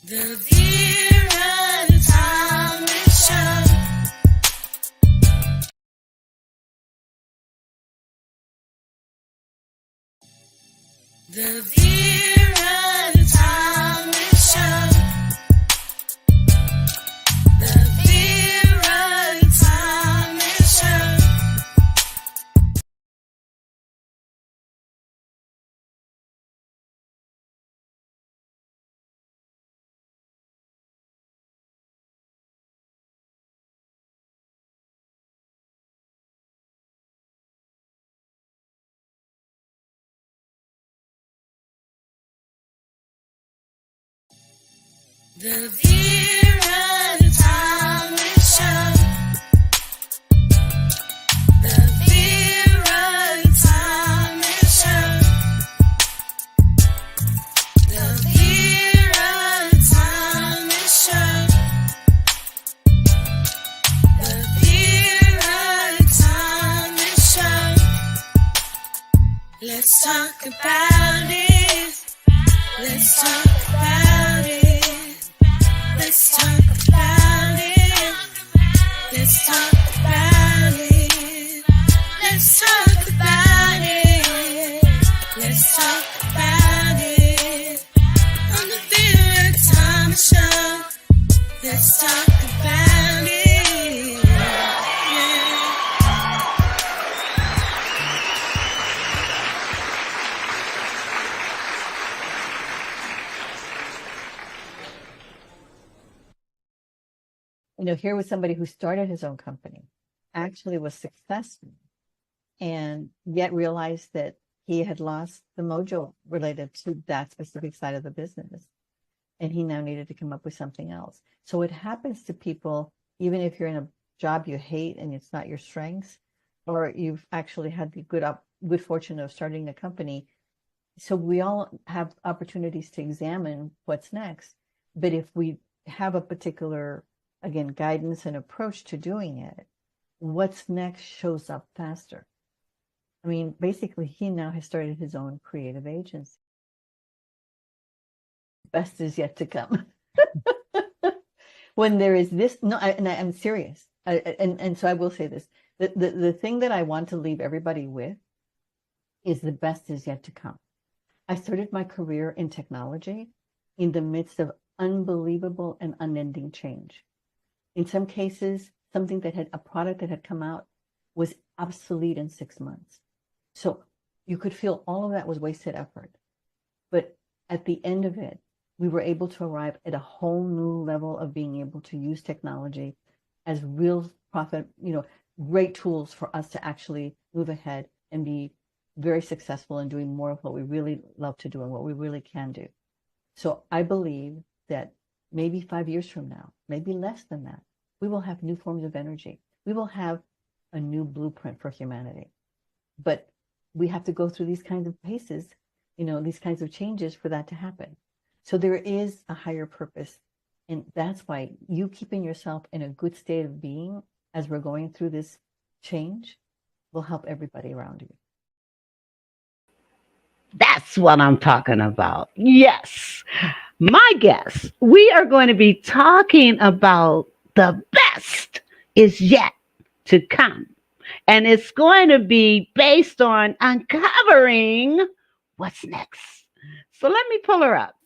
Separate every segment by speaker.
Speaker 1: The Vera and Chime Show. The Vera and Chime Show. The Vera and Chime Show. The Vera and Chime Show. The Vera and Chime Show. The Vera and Chime Show. The Vera and Chime Show. Let's talk about it. Let's talk about it. Let's talk about it. Let's talk about it. Let's talk about it. Let's talk about it. On the Vera and Chime Show. Let's talk about it. Yeah.
Speaker 2: Here was somebody who started his own company, actually was successful, and yet realized that he had lost the mojo related to that specific side of the business. And he now needed to come up with something else. So it happens to people, even if you're in a job you hate and it's not your strengths, or you've actually had the good fortune of starting a company. So we all have opportunities to examine what's next. But if we have a particular, again, guidance and approach to doing it, what's next shows up faster. I mean, basically, he now has started his own creative agency. Best is yet to come. When there is this, no, I'm serious. And so I will say this. The thing that I want to leave everybody with is the best is yet to come. I started my career in technology in the midst of unbelievable and unending change. In some cases, a product that had come out was obsolete in 6 months. So you could feel all of that was wasted effort. But at the end of it, we were able to arrive at a whole new level of being able to use technology as real profit, great tools for us to actually move ahead and be very successful in doing more of what we really love to do and what we really can do. So I believe that maybe 5 years from now, maybe less than that, we will have new forms of energy. We will have a new blueprint for humanity. But we have to go through these kinds of paces, these kinds of changes for that to happen. So there is a higher purpose. And that's why you keeping yourself in a good state of being as we're going through this change will help everybody around you.
Speaker 3: That's what I'm talking about. Yes. My guess, we are going to be talking about the best is yet to come. And it's going to be based on uncovering what's next. So let me pull her up.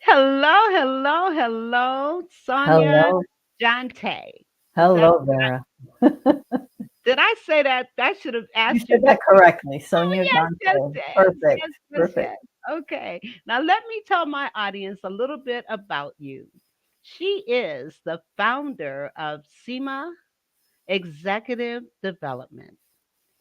Speaker 3: Hello, Sonia
Speaker 2: Hello.
Speaker 3: Jeantet.
Speaker 2: Hello, Vera.
Speaker 3: Did I say that? I should have asked
Speaker 2: you. Said that correctly. Sonia
Speaker 3: Jeantet.
Speaker 2: Perfect.
Speaker 3: Perfect. Okay. Now let me tell my audience a little bit about you. She is the founder of Cima Executive Development,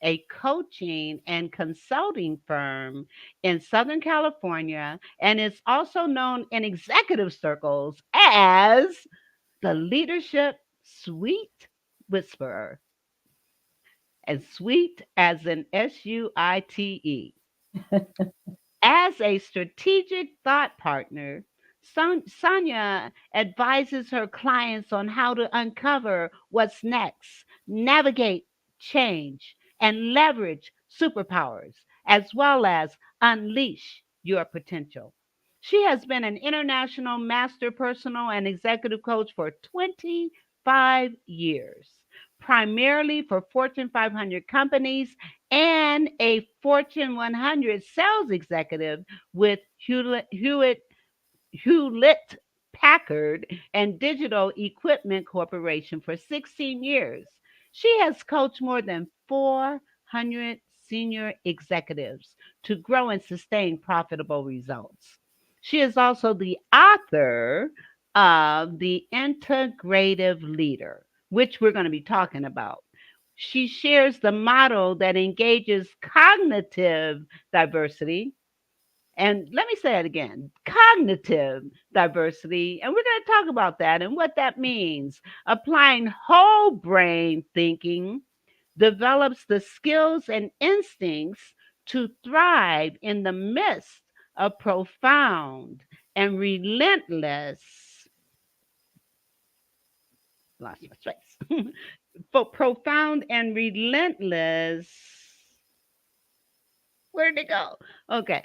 Speaker 3: a coaching and consulting firm in Southern California, and is also known in executive circles as the Leadership Sweet Whisperer. And sweet as in SUITE. As a strategic thought partner, Sonia advises her clients on how to uncover what's next, navigate change, and leverage superpowers, as well as unleash your potential. She has been an international master personal and executive coach for 25 years, primarily for Fortune 500 companies and a Fortune 100 sales executive with Hewlett Packard and Digital Equipment Corporation for 16 years. She has coached more than 400 senior executives to grow and sustain profitable results. She is also the author of The Integrative Leader, which we're going to be talking about. She shares the model that engages cognitive diversity, and let me say it again, cognitive diversity. And we're going to talk about that and what that means. Applying whole brain thinking develops the skills and instincts to thrive in the midst of profound and relentless, lost my space, for profound and relentless, where did it go? Okay.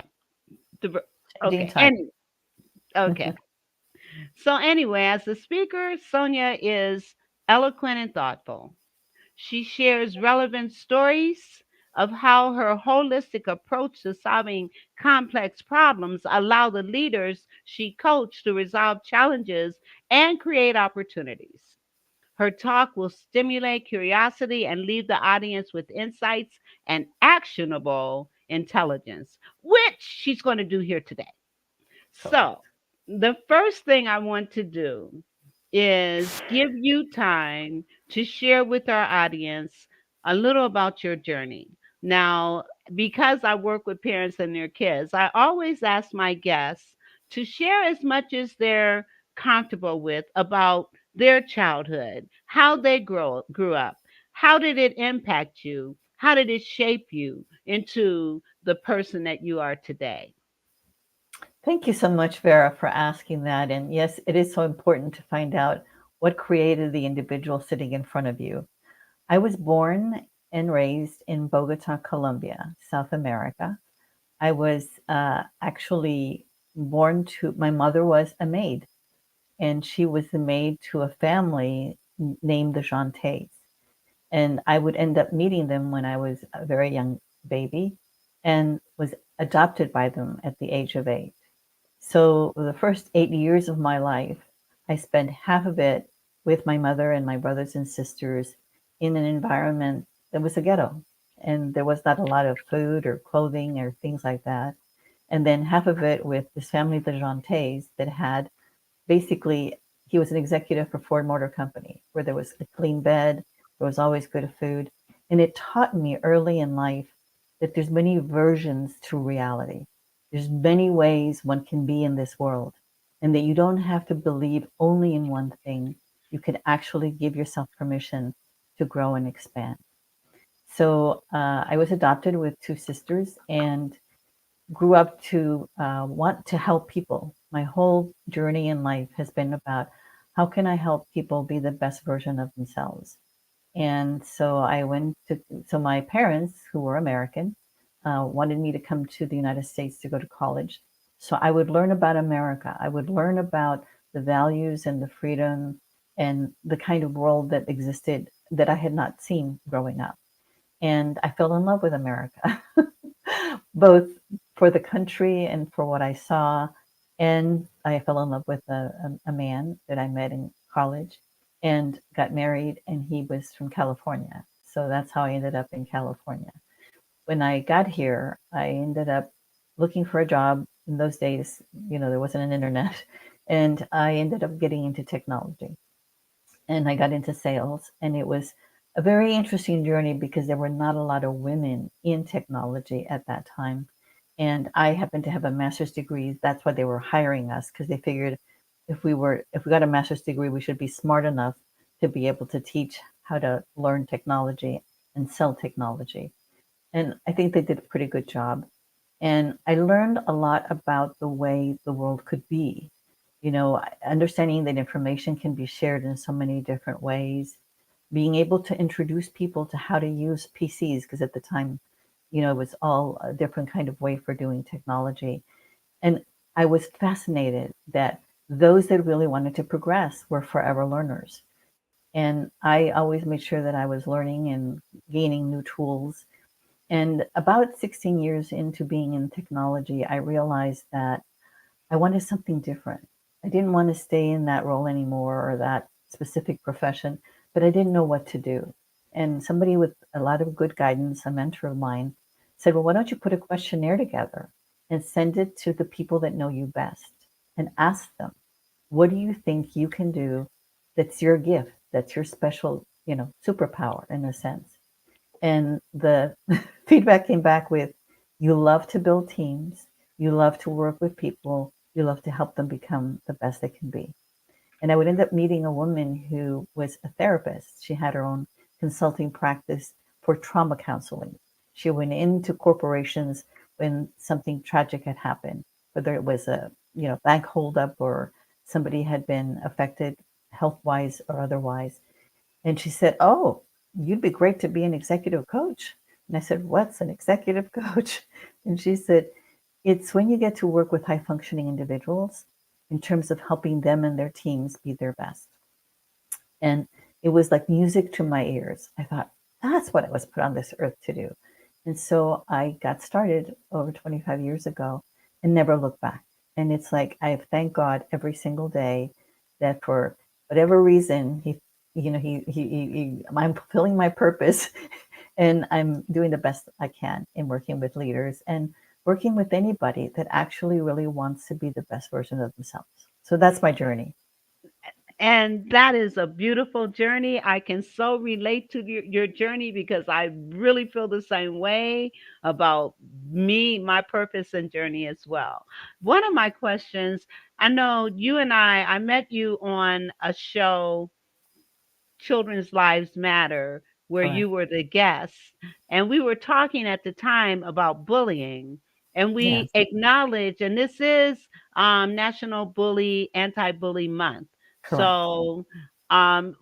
Speaker 2: Changing
Speaker 3: Okay.
Speaker 2: time.
Speaker 3: And okay. So, anyway, as a speaker, Sonia is eloquent and thoughtful. She shares relevant stories of how her holistic approach to solving complex problems allow the leaders she coached to resolve challenges and create opportunities. Her talk will stimulate curiosity and leave the audience with insights and actionable intelligence, which she's going to do here today.
Speaker 2: Perfect.
Speaker 3: So, the first thing I want to do is give you time to share with our audience a little about your journey. Now, because I work with parents and their kids, I always ask my guests to share as much as they're comfortable with about their childhood, how they grew up. How did it impact you? How did it shape you into the person that you are today?
Speaker 2: Thank you so much, Vera, for asking that. And yes, it is so important to find out what created the individual sitting in front of you. I was born and raised in Bogota, Colombia, South America. I was actually born to, my mother was a maid, and she was the maid to a family named the Jeantets. And I would end up meeting them when I was a very young baby and was adopted by them at the age of 8. So the first 8 years of my life, I spent half of it with my mother and my brothers and sisters in an environment that was a ghetto. And there was not a lot of food or clothing or things like that. And then half of it with this family, the Jantes, that had basically, he was an executive for Ford Motor Company, where there was a clean bed, there was always good food. And it taught me early in life that there's many versions to reality. There's many ways one can be in this world, and that you don't have to believe only in one thing. You can actually give yourself permission to grow and expand. So I was adopted with 2 sisters and grew up to want to help people. My whole journey in life has been about how can I help people be the best version of themselves. And so so my parents, who were American, wanted me to come to the United States to go to college. So I would learn about America. I would learn about the values and the freedom and the kind of world that existed that I had not seen growing up. And I fell in love with America, both for the country and for what I saw. And I fell in love with a man that I met in college and got married, and he was from California. So that's how I ended up in California. When I got here, I ended up looking for a job. In those days, there wasn't an internet, and I ended up getting into technology, and I got into sales, and it was a very interesting journey because there were not a lot of women in technology at that time. And I happened to have a master's degree. That's why they were hiring us, because they figured if we got a master's degree, we should be smart enough to be able to teach how to learn technology and sell technology. And I think they did a pretty good job. And I learned a lot about the way the world could be. Understanding that information can be shared in so many different ways, being able to introduce people to how to use PCs, because at the time, it was all a different kind of way for doing technology. And I was fascinated that those that really wanted to progress were forever learners. And I always made sure that I was learning and gaining new tools. And about 16 years into being in technology, I realized that I wanted something different. I didn't want to stay in that role anymore or that specific profession, but I didn't know what to do. And somebody with a lot of good guidance, a mentor of mine, said, well, why don't you put a questionnaire together and send it to the people that know you best and ask them, what do you think you can do that's your gift, that's your special, superpower in a sense? And the feedback came back with, you love to build teams, you love to work with people, you love to help them become the best they can be. And I would end up meeting a woman who was a therapist. She had her own consulting practice for trauma counseling. She went into corporations when something tragic had happened, whether it was a bank holdup or somebody had been affected health wise or otherwise. And she said, oh, you'd be great to be an executive coach. And I said, what's an executive coach? And she said, it's when you get to work with high functioning individuals in terms of helping them and their teams be their best. And it was like music to my ears. I thought, that's what I was put on this earth to do. And so I got started over 25 years ago and never looked back. And it's like I thank God every single day that for whatever reason I'm fulfilling my purpose and I'm doing the best I can in working with leaders and working with anybody that actually really wants to be the best version of themselves. So that's my journey.
Speaker 3: And that is a beautiful journey. I can so relate to your journey because I really feel the same way about me, my purpose and journey as well. One of my questions, I know you and I met you on a show, Children's Lives Matter, where you
Speaker 2: Correct.
Speaker 3: were the guest. And we were talking at the time about bullying. And we
Speaker 2: Yes,
Speaker 3: acknowledge, and this is National Anti Bully Month.
Speaker 2: correct.
Speaker 3: So, um,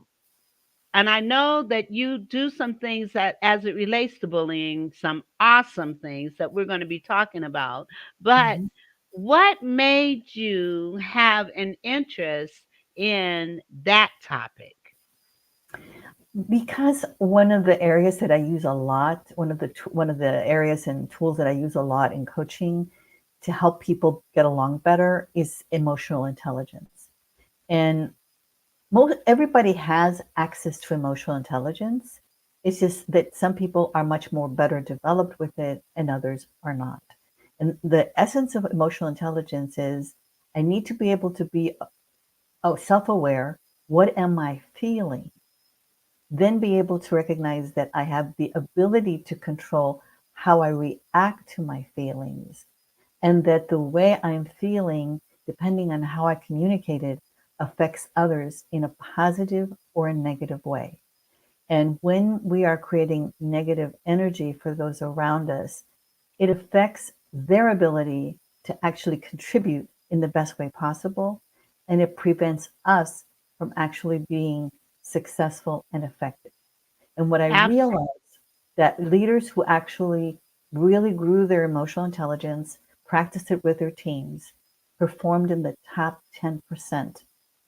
Speaker 3: and I know that you do some things that, as it relates to bullying, some awesome things that we're going to be talking about. But
Speaker 2: Mhm.
Speaker 3: what made you have an interest in that topic?
Speaker 2: Because one of the areas that I use a lot, one of the areas and tools that I use a lot in coaching to help people get along better is emotional intelligence. And everybody has access to emotional intelligence. It's just that some people are much more better developed with it and others are not. And the essence of emotional intelligence is I need to be able to be self-aware. What am I feeling? Then be able to recognize that I have the ability to control how I react to my feelings, and that the way I'm feeling, depending on how I communicate it, affects others in a positive or a negative way. And when we are creating negative energy for those around us, it affects their ability to actually contribute in the best way possible. And it prevents us from actually being successful and effective. And what I
Speaker 3: Abs-
Speaker 2: realized that leaders who actually really grew their emotional intelligence, practiced it with their teams, performed in the top 10%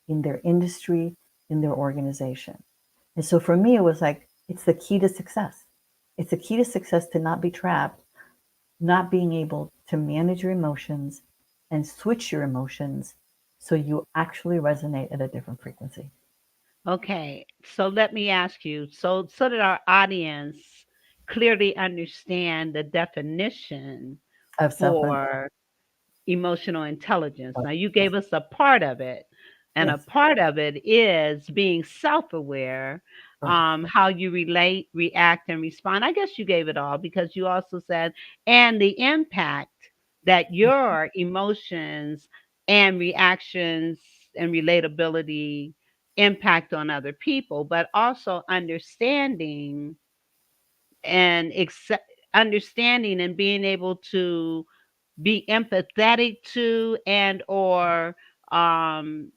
Speaker 2: in their industry, in their organization. And so for me, it was like, it's the key to success. It's the key to success to not be trapped, not being able to manage your emotions and switch your emotions so you actually resonate at a different frequency
Speaker 3: Okay, so let me ask you, so that our audience clearly understand the definition
Speaker 2: of self.
Speaker 3: for emotional intelligence. Now, you gave us a part of it, and a
Speaker 2: Yes,
Speaker 3: part of it is being self-aware,
Speaker 2: correct.
Speaker 3: how you relate, react, and respond. I guess you gave it all because you also said, and the impact that your emotions and reactions and relatability impact on other people, but also and accept, understanding and being able to be empathetic to and or um,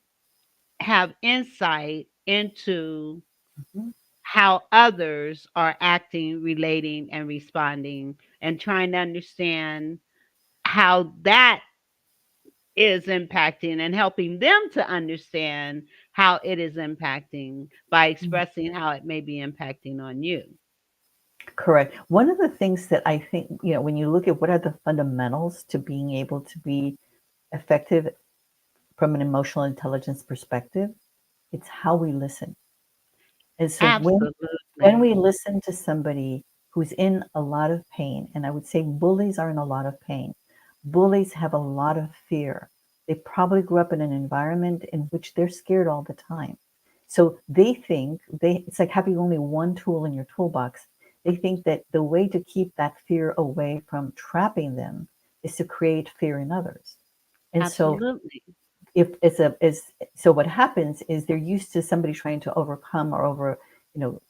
Speaker 3: have insight into
Speaker 2: Mhm.
Speaker 3: how others are acting, relating, and responding, and trying to understand how that is impacting and helping them to understand how it is impacting by
Speaker 2: Mm.
Speaker 3: expressing how it may be impacting on you.
Speaker 2: Correct. One of the things that I think, when you look at what are the fundamentals to being able to be effective from an emotional intelligence perspective, it's how we listen. And so when we
Speaker 3: Absolutely.
Speaker 2: listen to somebody who's in a lot of pain, and I would say bullies are in a lot of pain, bullies have a lot of fear. They probably grew up in an environment in which they're scared all the time. So they think it's like having only one tool in your toolbox. They think that the way to keep that fear away from trapping them is to create fear in others. And so
Speaker 3: Absolutely.
Speaker 2: if it's a is so what happens is they're used to somebody trying to overcome or you know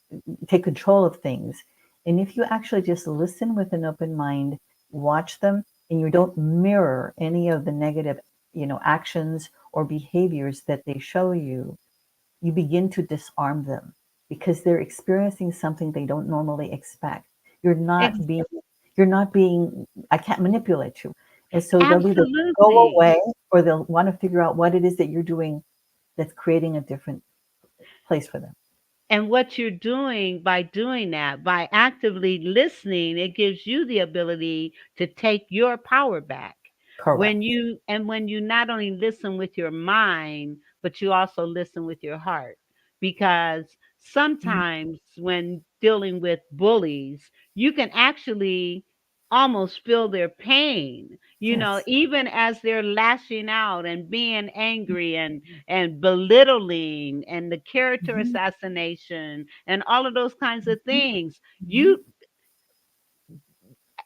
Speaker 2: take control of things. And if you actually just listen with an open mind, watch them, and you don't mirror any of the negative actions or behaviors that they show you, you begin to disarm them because they're experiencing something they don't normally expect. You're
Speaker 3: Ex-
Speaker 2: not being, you're not being, I can't manipulate you. And so they'll either go
Speaker 3: Absolutely.
Speaker 2: away or they'll want to figure out what it is that you're doing that's creating a different place for them.
Speaker 3: And what you're doing by doing that, by actively listening, it gives you the ability to take your power back.
Speaker 2: Correct.
Speaker 3: When you not only listen with your mind, but you also listen with your heart. Because
Speaker 2: Mhm.
Speaker 3: sometimes when dealing with bullies, you can actually almost feel their pain,
Speaker 2: Yes.
Speaker 3: even as they're lashing out and being angry and belittling and the character
Speaker 2: Mhm.
Speaker 3: assassination and all of those kinds of
Speaker 2: Mhm.
Speaker 3: things.
Speaker 2: Mhm.
Speaker 3: You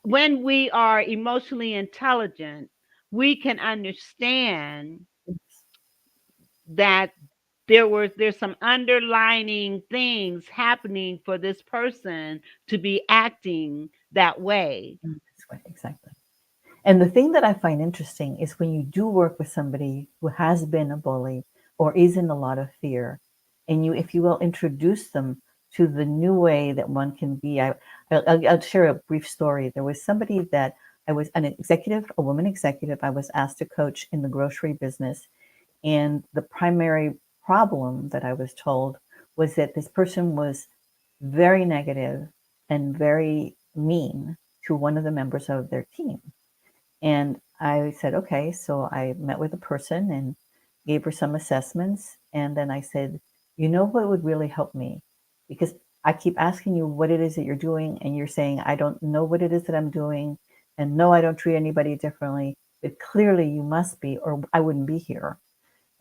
Speaker 3: When we are emotionally intelligent, we can understand that there's some underlining things happening for this person to be acting that way.
Speaker 2: That's right, exactly. And the thing that I find interesting is when you do work with somebody who has been a bully or is in a lot of fear, and you, if you will, introduce them to the new way that one can be. I'll share a brief story. There was somebody that I was an executive, a woman executive, I was asked to coach in the grocery business. And the primary problem that I was told was that this person was very negative and very mean to one of the members of their team. And I said, okay. So I met with the person and gave her some assessments. And then I said, you know what would really help me? Because I keep asking you what it is that you're doing, and you're saying, I don't know what it is that I'm doing. And no, I don't treat anybody differently. But clearly you must be, or I wouldn't be here.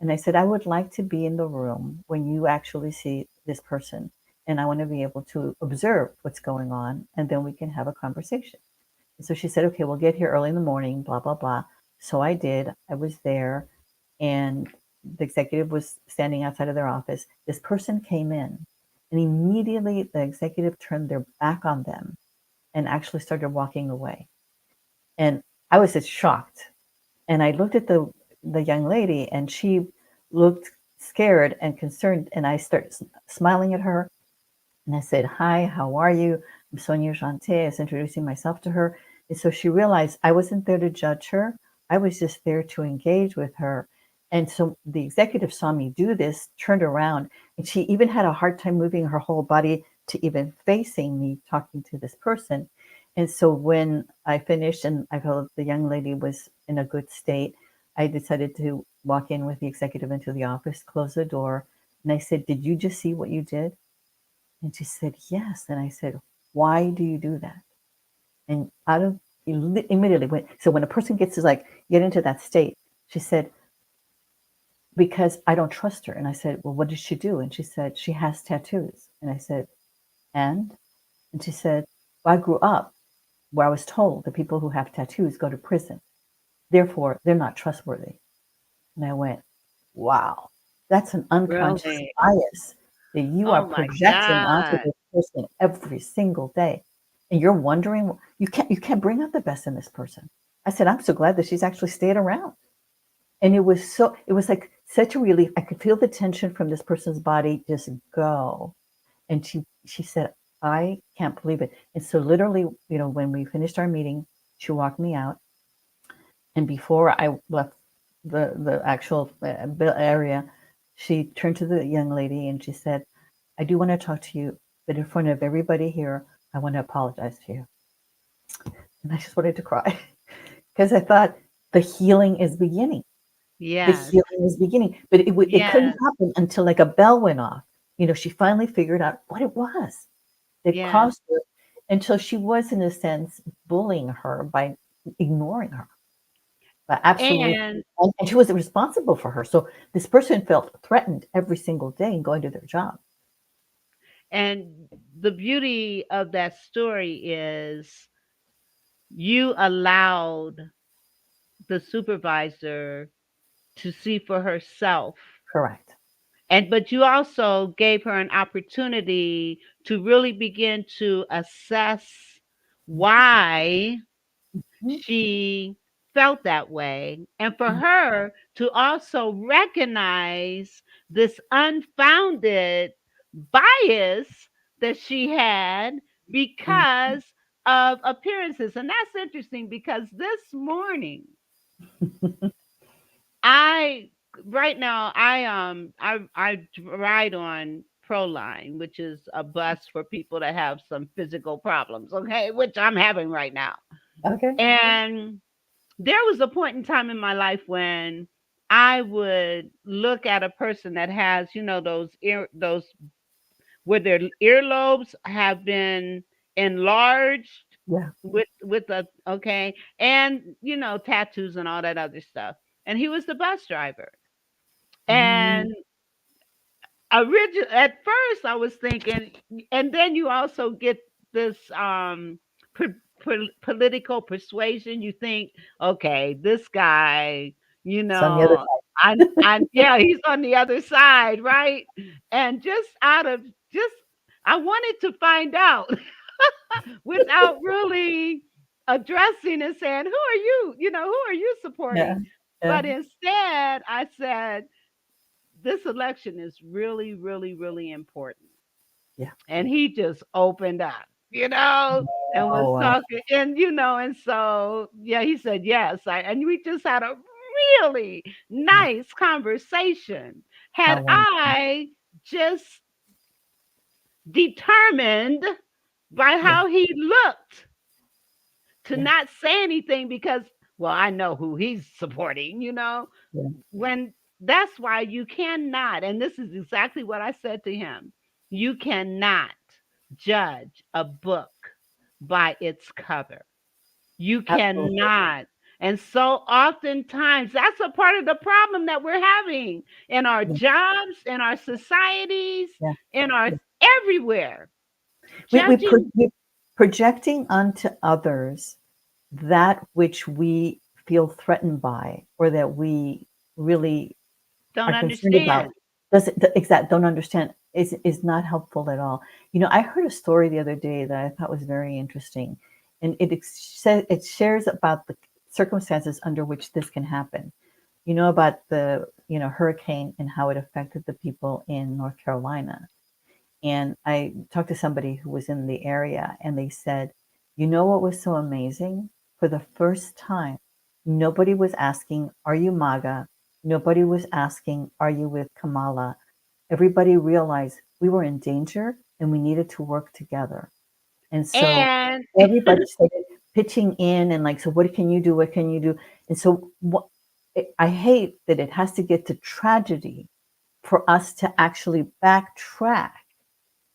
Speaker 2: And I said, I would like to be in the room when you actually see this person. And I want to be able to observe what's going on. And then we can have a conversation. And so she said, okay, we'll get here early in the morning, blah, blah, blah. So I did. I was there, and the executive was standing outside of their office. This person came in, and immediately the executive turned their back on them and actually started walking away. And I was just shocked. And I looked at the young lady, and she looked scared and concerned. And I started smiling at her, and I said, hi, how are you? I'm Sonia Jeantet. I was introducing myself to her. And so she realized I wasn't there to judge her. I was just there to engage with her. And so the executive saw me do this, turned around, and she even had a hard time moving her whole body to even facing me talking to this person. And so when I finished and I felt the young lady was in a good state, I decided to walk in with the executive into the office, close the door, and I said, did you just see what you did? And she said, yes. And I said, why do you do that? And out of immediately went, so when a person gets to like get into that state, she said, because I don't trust her. And I said, well, what did she do? And she said, she has tattoos. And I said, and? And she said, well, I grew up where I was told that people who have tattoos go to prison. Therefore, they're not trustworthy. And I went, wow, that's an unconscious
Speaker 3: Really?
Speaker 2: bias that you are
Speaker 3: Oh my
Speaker 2: projecting onto
Speaker 3: God.
Speaker 2: this person every single day. And you're wondering, you can't bring out the best in this person. I said, I'm so glad that she's actually stayed around. And it was like such a relief. I could feel the tension from this person's body just go. And she said, I can't believe it. And so literally, when we finished our meeting, she walked me out. And before I left the actual area, she turned to the young lady and she said, "I do want to talk to you, but in front of everybody here, I want to apologize to you." And I just wanted to cry because I thought the healing is beginning. The
Speaker 3: Yes.
Speaker 2: healing is beginning, but it couldn't
Speaker 3: Yes.
Speaker 2: happen until like a bell went off. She finally figured out what it was that
Speaker 3: Yes.
Speaker 2: caused her, until she was, in a sense, bullying her by ignoring her. But absolutely,
Speaker 3: And
Speaker 2: and she was responsible for her. So this person felt threatened every single day in going to their job.
Speaker 3: and the beauty of that story is you allowed the supervisor to see for herself,
Speaker 2: Correct.
Speaker 3: and but you also gave her an opportunity to really begin to assess why
Speaker 2: Mhm.
Speaker 3: she felt that way, and for
Speaker 2: Mhm.
Speaker 3: her to also recognize this unfounded bias that she had because of appearances. And that's interesting because this morning I right now I ride on Proline, which is a bus for people that have some physical problems, okay, which I'm having right now.
Speaker 2: Okay.
Speaker 3: And there was a point in time in my life when I would look at a person that has, those where their earlobes have been enlarged
Speaker 2: Yeah.
Speaker 3: with a okay, and tattoos and all that other stuff. And he was the bus driver.
Speaker 2: Mm,
Speaker 3: And at first I was thinking, and then you also get this political persuasion. You think, okay, this guy, you
Speaker 2: it's on the other
Speaker 3: know, I yeah, he's on the other side, right? And just out of just I wanted to find out without really addressing and saying, who are you? Who are you
Speaker 2: side.
Speaker 3: supporting?
Speaker 2: Yeah.
Speaker 3: But instead I said, this election is really, really, really important.
Speaker 2: Yeah.
Speaker 3: And he just opened up, and was
Speaker 2: Oh, wow.
Speaker 3: talking, and so, yeah, he said, yes. And we just had a really
Speaker 2: Yeah.
Speaker 3: nice conversation. Had
Speaker 2: How wonderful.
Speaker 3: I just determined by
Speaker 2: Yeah.
Speaker 3: how he looked to
Speaker 2: Yeah.
Speaker 3: not say anything because, well, I know who he's supporting,
Speaker 2: Yeah.
Speaker 3: when that's why you cannot, and this is exactly what I said to him, you cannot judge a book by its cover. You
Speaker 2: Absolutely.
Speaker 3: cannot. And so oftentimes that's a part of the problem that we're having in our
Speaker 2: Yeah.
Speaker 3: jobs, in our societies,
Speaker 2: Yeah.
Speaker 3: in our
Speaker 2: Yeah.
Speaker 3: everywhere.
Speaker 2: We
Speaker 3: Judging,
Speaker 2: we projecting onto others that which we feel threatened by, or that we really
Speaker 3: don't
Speaker 2: are concerned about,
Speaker 3: understand.
Speaker 2: don't understand, is not helpful at all. I heard a story the other day that I thought was very interesting, and it shares about the circumstances under which this can happen. About the hurricane and how it affected the people in North Carolina. And I talked to somebody who was in the area, and they said, what was so amazing? For the first time, nobody was asking, "Are you MAGA?" Nobody was asking, "Are you with Kamala?" Everybody realized we were in danger and we needed to work together. And so
Speaker 3: And
Speaker 2: everybody started pitching in and like, so what can you do? What can you do? And so I hate that it has to get to tragedy for us to actually backtrack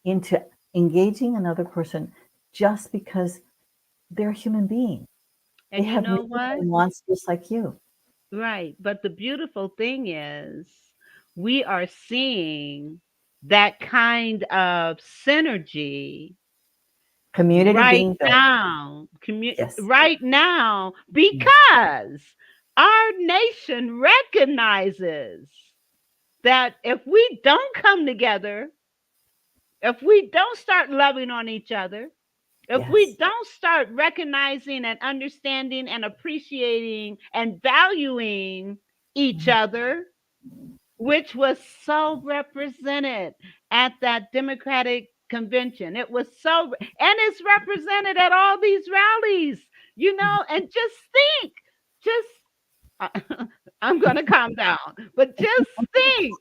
Speaker 2: into engaging another person just because they're a human being. They
Speaker 3: and you
Speaker 2: have
Speaker 3: know
Speaker 2: needs
Speaker 3: what?
Speaker 2: and wants just like you.
Speaker 3: Right. But the beautiful thing is we are seeing that kind of synergy
Speaker 2: Community
Speaker 3: right
Speaker 2: being built.
Speaker 3: now,
Speaker 2: Yes.
Speaker 3: right now,
Speaker 2: Yes.
Speaker 3: because our nation recognizes that if we don't come together, if we don't start loving on each other, if we
Speaker 2: Yes.
Speaker 3: don't start recognizing and understanding and appreciating and valuing each
Speaker 2: Mhm.
Speaker 3: other, which was so represented at that Democratic convention. It was so, and it's represented at all these rallies, and just think, just, I'm going to calm down. But just think,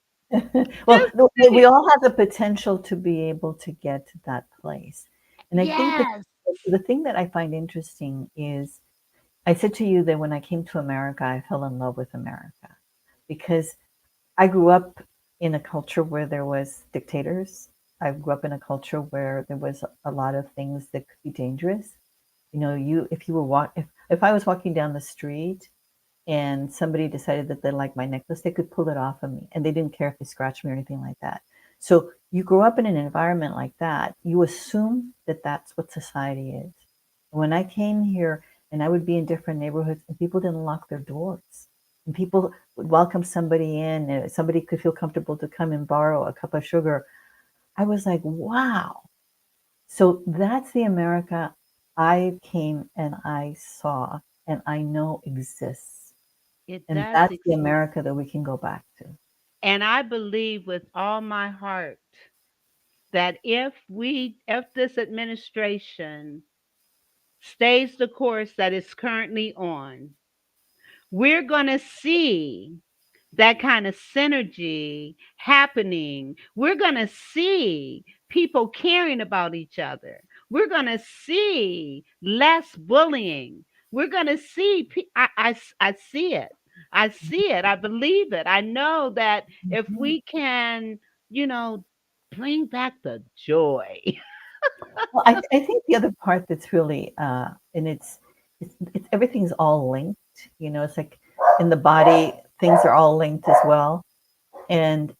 Speaker 2: Well,
Speaker 3: just
Speaker 2: we
Speaker 3: think.
Speaker 2: all have the potential to be able to get to that place. And I think that
Speaker 3: Yes.
Speaker 2: the thing that I find interesting is I said to you that when I came to America, I fell in love with America because I grew up in a culture where there was dictators. I grew up in a culture where there was a lot of things that could be dangerous. You know, you if you were if I was walking down the street and somebody decided that they liked my necklace, they could pull it off of me and they didn't care if they scratched me or anything like that. So you grow up in an environment like that, you assume that that's what society is. When I came here and I would be in different neighborhoods and people didn't lock their doors and people would welcome somebody in and somebody could feel comfortable to come and borrow a cup of sugar. I was like, wow. So that's the America I came and I saw and I know exists.
Speaker 3: It
Speaker 2: And
Speaker 3: does.
Speaker 2: that's the America that we can go back to.
Speaker 3: And I believe with all my heart that if this administration stays the course that it's currently on, we're going to see that kind of synergy happening. We're going to see people caring about each other. We're going to see less bullying. We're going to see, I see it. I see it. I believe it. I know that if
Speaker 2: Mhm.
Speaker 3: we can, you know, bring back the joy.
Speaker 2: Well, I think the other part that's really, and it's everything's all linked. You know, it's like in the body, things are all linked as well. And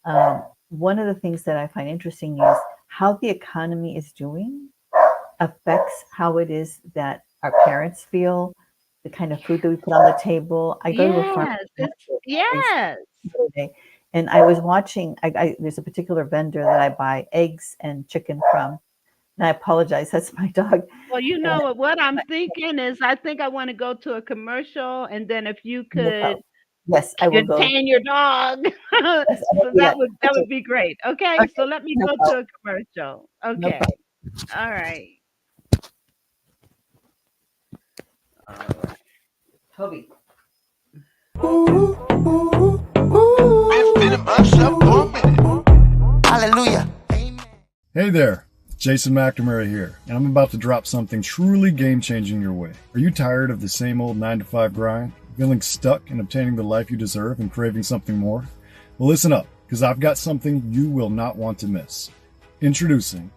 Speaker 2: one of the things that I find interesting is how the economy is doing affects how it is that our parents feel, the kind of food that we put on the table. I go to a farmer's
Speaker 3: Yes, it's
Speaker 2: market every
Speaker 3: yes.
Speaker 2: other day, and I was watching. There's a particular vendor that I buy eggs and chicken from, and I apologize. That's my dog.
Speaker 3: Well, you
Speaker 2: And
Speaker 3: know what I'm thinking is I think I want to go to a commercial and then if you
Speaker 2: we'll
Speaker 3: could
Speaker 2: go. Yes, I will go.
Speaker 3: contain your dog.
Speaker 2: Yes, I will
Speaker 3: So
Speaker 2: do that.
Speaker 3: that
Speaker 2: Okay,
Speaker 3: would be great. Okay, so
Speaker 2: okay,
Speaker 3: let me
Speaker 2: no
Speaker 3: go to
Speaker 2: problem.
Speaker 3: a commercial.
Speaker 2: No
Speaker 3: Okay.
Speaker 2: problem.
Speaker 3: All right. All right.
Speaker 2: Toby.
Speaker 4: Been feeling myself for a minute. Hallelujah. Amen.
Speaker 5: Hey there, Jason McNamara here, and I'm about to drop something truly game changing your way. Are you tired of the same old 9 to 5 grind? Feeling stuck in obtaining the life you deserve and craving something more? Well, listen up, because I've got something you will not want to miss. Introducing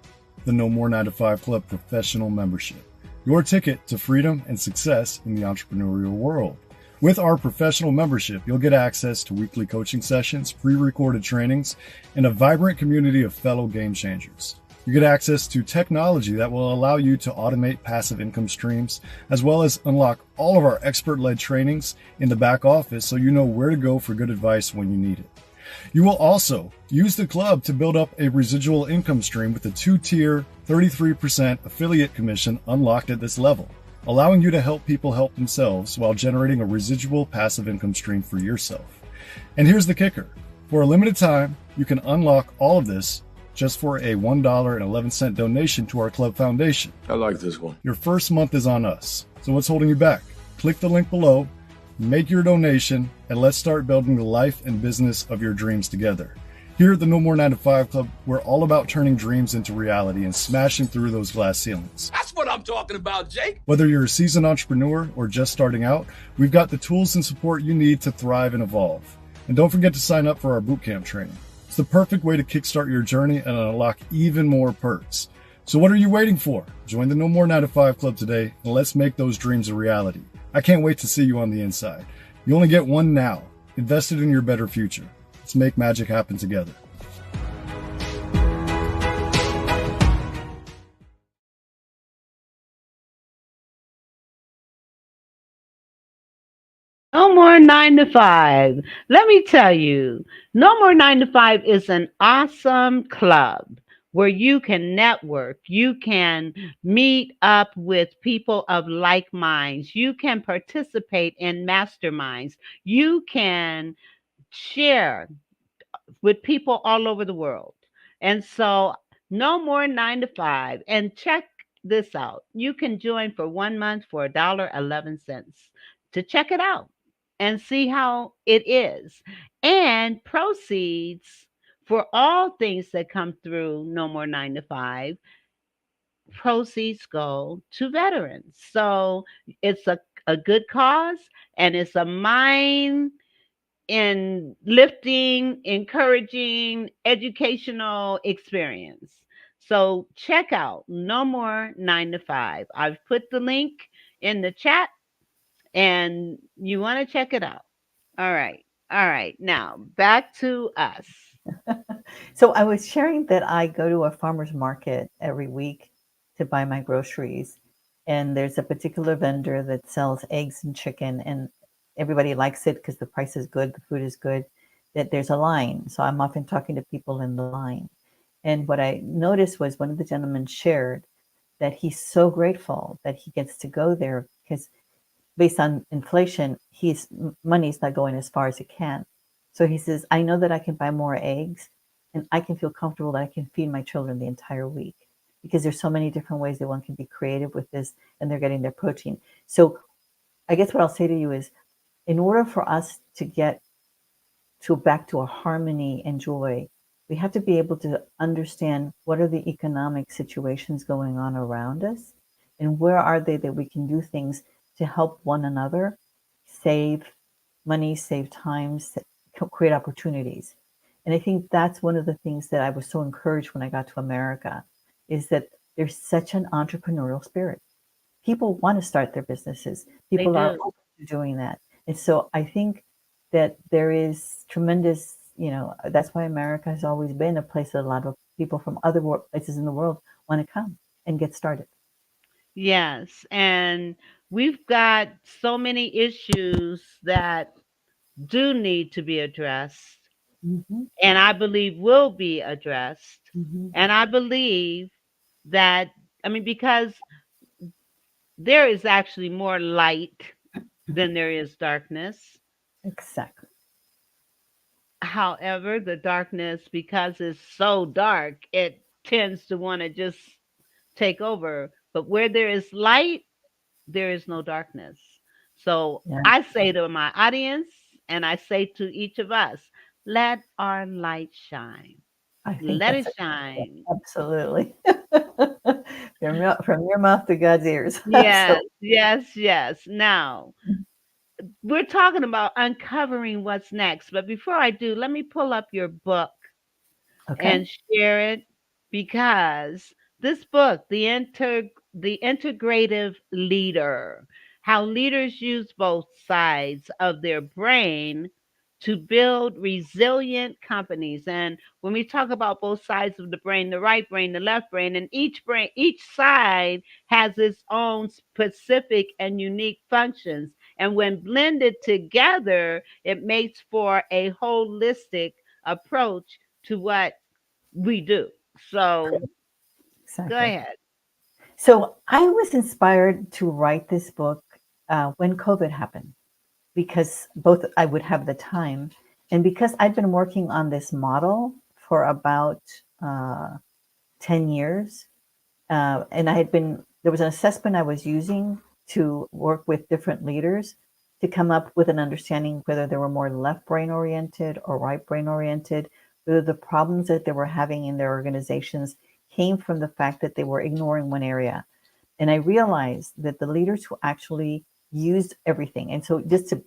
Speaker 5: the No More 9 to 5 Club Professional Membership, your ticket to freedom and success in the entrepreneurial world. With our professional membership, you'll get access to weekly coaching sessions, pre-recorded trainings, and a vibrant community of fellow game changers. You get access to technology that will allow you to automate passive income streams, as well as unlock all of our expert-led trainings in the back office so you know where to go for good advice when you need it. You will also use the club to build up a residual income stream with a 2-tier 33% affiliate commission unlocked at this level, allowing you to help people help themselves while generating a residual passive income stream for yourself. And here's the kicker. For a limited time, you can unlock all of this just for a $1.11 donation to our club foundation.
Speaker 6: I like this one.
Speaker 5: Your first month is on us. So what's holding you back? Click the link below, make your donation, and let's start building the life and business of your dreams together. Here at the No More 9 to 5 Club, we're all about turning dreams into reality and smashing through those glass ceilings.
Speaker 6: That's what I'm talking about, Jake.
Speaker 5: Whether you're a seasoned entrepreneur or just starting out, we've got the tools and support you need to thrive and evolve. And don't forget to sign up for our bootcamp training. It's the perfect way to kickstart your journey and unlock even more perks. So what are you waiting for? Join the No More 9 to 5 Club today and let's make those dreams a reality. I can't wait to see you on the inside. You only get one now. Invest it in your better future. Let's make magic happen together.
Speaker 3: No more 9 to 5. Let me tell you, No More 9 to 5 is an awesome club where you can network, you can meet up with people of like minds, you can participate in masterminds, you can share with people all over the world. And so, no more 9 to 5. And check this out. You can join for 1 month for $1.11 to check it out. and see how it is. And proceeds for all things that come through No More 9 to 5, proceeds go to veterans. So it's a good cause, and it's a mind in lifting, encouraging, educational experience. So check out No More 9 to 5. I've put the link in the chat and you want to check it out. All right. All right. Now back to us.
Speaker 2: So I was sharing that I go to a farmer's market every week to buy my groceries. And there's a particular vendor that sells eggs and chicken, and everybody likes it because the price is good, the food is good, that there's a line. So I'm often talking to people in the line. And what I noticed was one of the gentlemen shared that he's so grateful that he gets to go there because based on inflation, his money's not going as far as it can. So he says, I know that I can buy more eggs and I can feel comfortable that I can feed my children the entire week because there's so many different ways that one can be creative with this and they're getting their protein. So I guess what I'll say to you is in order for us to get to back to a harmony and joy, we have to be able to understand what are the economic situations going on around us and where are they that we can do things to help one another save money, save time, create opportunities. And I think that's one of the things that I was so encouraged when I got to America is that there's such an entrepreneurial spirit. People want to start their businesses.
Speaker 3: They
Speaker 2: People are
Speaker 3: do.
Speaker 2: open to doing that. And so I think that there is tremendous, that's why America has always been a place that a lot of people from other places in the world want to come and get started.
Speaker 3: Yes. And we've got so many issues that do need to be addressed,
Speaker 2: Hmm.
Speaker 3: and I believe will be addressed.
Speaker 2: Hmm.
Speaker 3: And I believe that, I mean, because there is actually more light than there is darkness.
Speaker 2: Exactly.
Speaker 3: However, the darkness, because it's so dark, it tends to want to just take over. But where there is light, there is no darkness. So
Speaker 2: Yeah,
Speaker 3: I say to my audience, and I say to each of us, let our light shine.
Speaker 2: I think
Speaker 3: Let
Speaker 2: that's
Speaker 3: it shine.
Speaker 2: absolutely from your mouth to God's ears. So,
Speaker 3: Yes, yes, yes. Now, we're talking about uncovering what's next. But before I do, let me pull up your book
Speaker 2: okay.
Speaker 3: and share it because this book, the integrative leader, how leaders use both sides of their brain to build resilient companies. And when we talk about both sides of the brain, the right brain, the left brain, and each side has its own specific and unique functions. And when blended together, it makes for a holistic approach to what we do. So go
Speaker 2: Exactly.
Speaker 3: ahead.
Speaker 2: So I was inspired to write this book when COVID happened because both I would have the time and because I'd been working on this model for about uh, 10 years. And there was an assessment I was using to work with different leaders to come up with an understanding whether they were more left brain oriented or right brain oriented, whether the problems that they were having in their organizations came from the fact that they were ignoring one area. And I realized that the leaders who actually used everything, and so just to,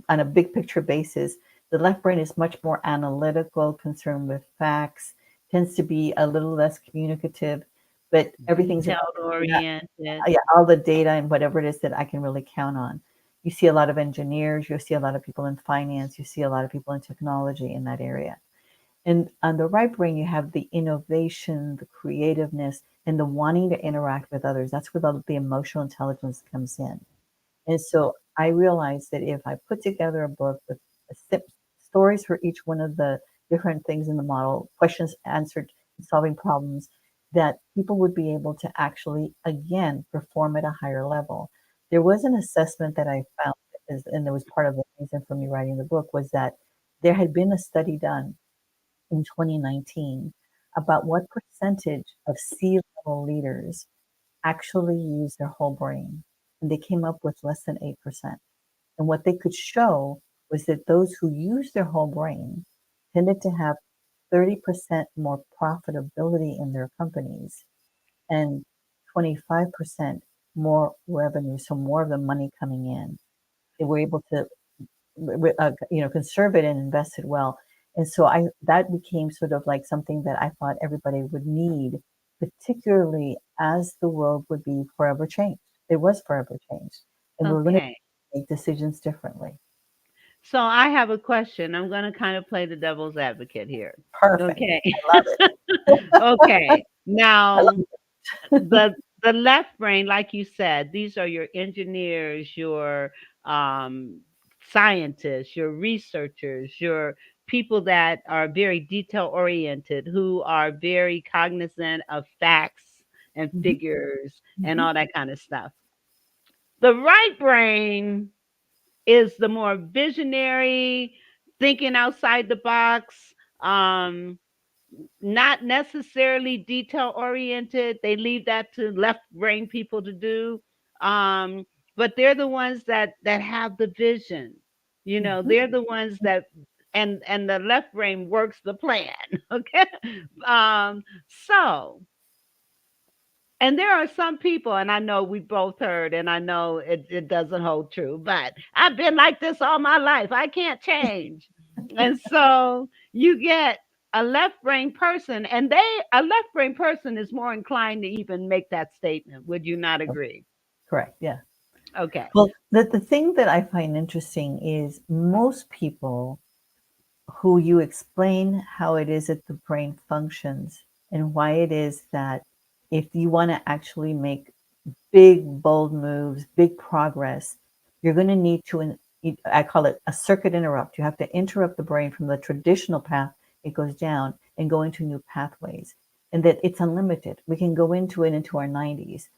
Speaker 2: on a big picture basis, the left brain is much more analytical, concerned with facts, tends to be a little less communicative, but everything's about
Speaker 3: Detailed oriented.
Speaker 2: yeah, all the data and whatever it is that I can really count on. You see a lot of engineers, you see a lot of people in finance, you see a lot of people in technology in that area. And on the right brain, you have the innovation, the creativeness, and the wanting to interact with others. That's where the emotional intelligence comes in. And so I realized that if I put together a book with stories for each one of the different things in the model, questions answered, solving problems, that people would be able to actually, again, perform at a higher level. There was an assessment that I found, and it was part of the reason for me writing the book, was that there had been a study done in 2019 about what percentage of C-level leaders actually use their whole brain. And they came up with less than 8%. And what they could show was that those who used their whole brain tended to have 30% more profitability in their companies and 25% more revenue, so more of the money coming in. They were able to, conserve it and invest it well. And so that became sort of like something that I thought everybody would need, particularly as the world would be forever changed. It was forever changed, and we're going to
Speaker 3: Okay.
Speaker 2: make decisions differently.
Speaker 3: So I have a question. I'm going to kind of play the devil's advocate here.
Speaker 2: Perfect.
Speaker 3: Okay.
Speaker 2: I love it.
Speaker 3: Okay.
Speaker 2: I love
Speaker 3: Now,
Speaker 2: it.
Speaker 3: the left brain, like you said, these are your engineers, your um, scientists, your researchers, your people that are very detail oriented, who are very cognizant of facts and
Speaker 2: Mhm,
Speaker 3: figures and
Speaker 2: mhm,
Speaker 3: all that kind of stuff. The right brain is the more visionary, thinking outside the box, um, not necessarily detail oriented. They leave that to left brain people to do. Um, but they're the ones that have the vision.
Speaker 2: mhm.
Speaker 3: They're the ones that and the left brain works the plan. Okay. So and there are some people, and I know we both heard, and I know it doesn't hold true, but I've been like this all my life. I can't change. And so you get a left brain person, and a left brain person is more inclined to even make that statement. Would you not agree?
Speaker 2: Correct. Yeah.
Speaker 3: Okay.
Speaker 2: Well, the thing that I find interesting is most people who you explain how it is that the brain functions and why it is that if you want to actually make big, bold moves, big progress, you're going to need to, I call it a circuit interrupt. You have to interrupt the brain from the traditional path it goes down and go into new pathways. And that it's unlimited. We can go into it into our 90s.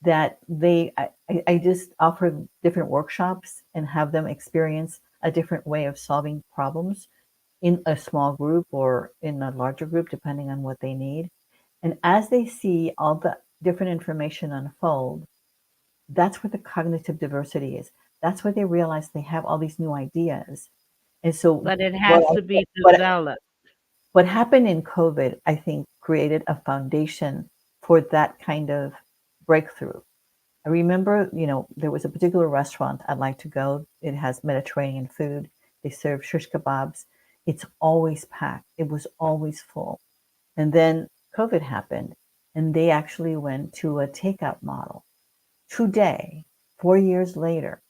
Speaker 2: That I just offer different workshops and have them experience a different way of solving problems in a small group or in a larger group, depending on what they need. And as they see all the different information unfold, that's where the cognitive diversity is. That's where they realize they have all these new ideas. And so
Speaker 3: But it
Speaker 2: what
Speaker 3: has to be
Speaker 2: what
Speaker 3: developed.
Speaker 2: what happened in COVID, I think, created a foundation for that kind of breakthrough. I remember, there was a particular restaurant I'd like to go. It has Mediterranean food. They serve shish kebabs. It's always packed. It was always full. And then COVID happened, and they actually went to a takeout model. Today, 4 years later,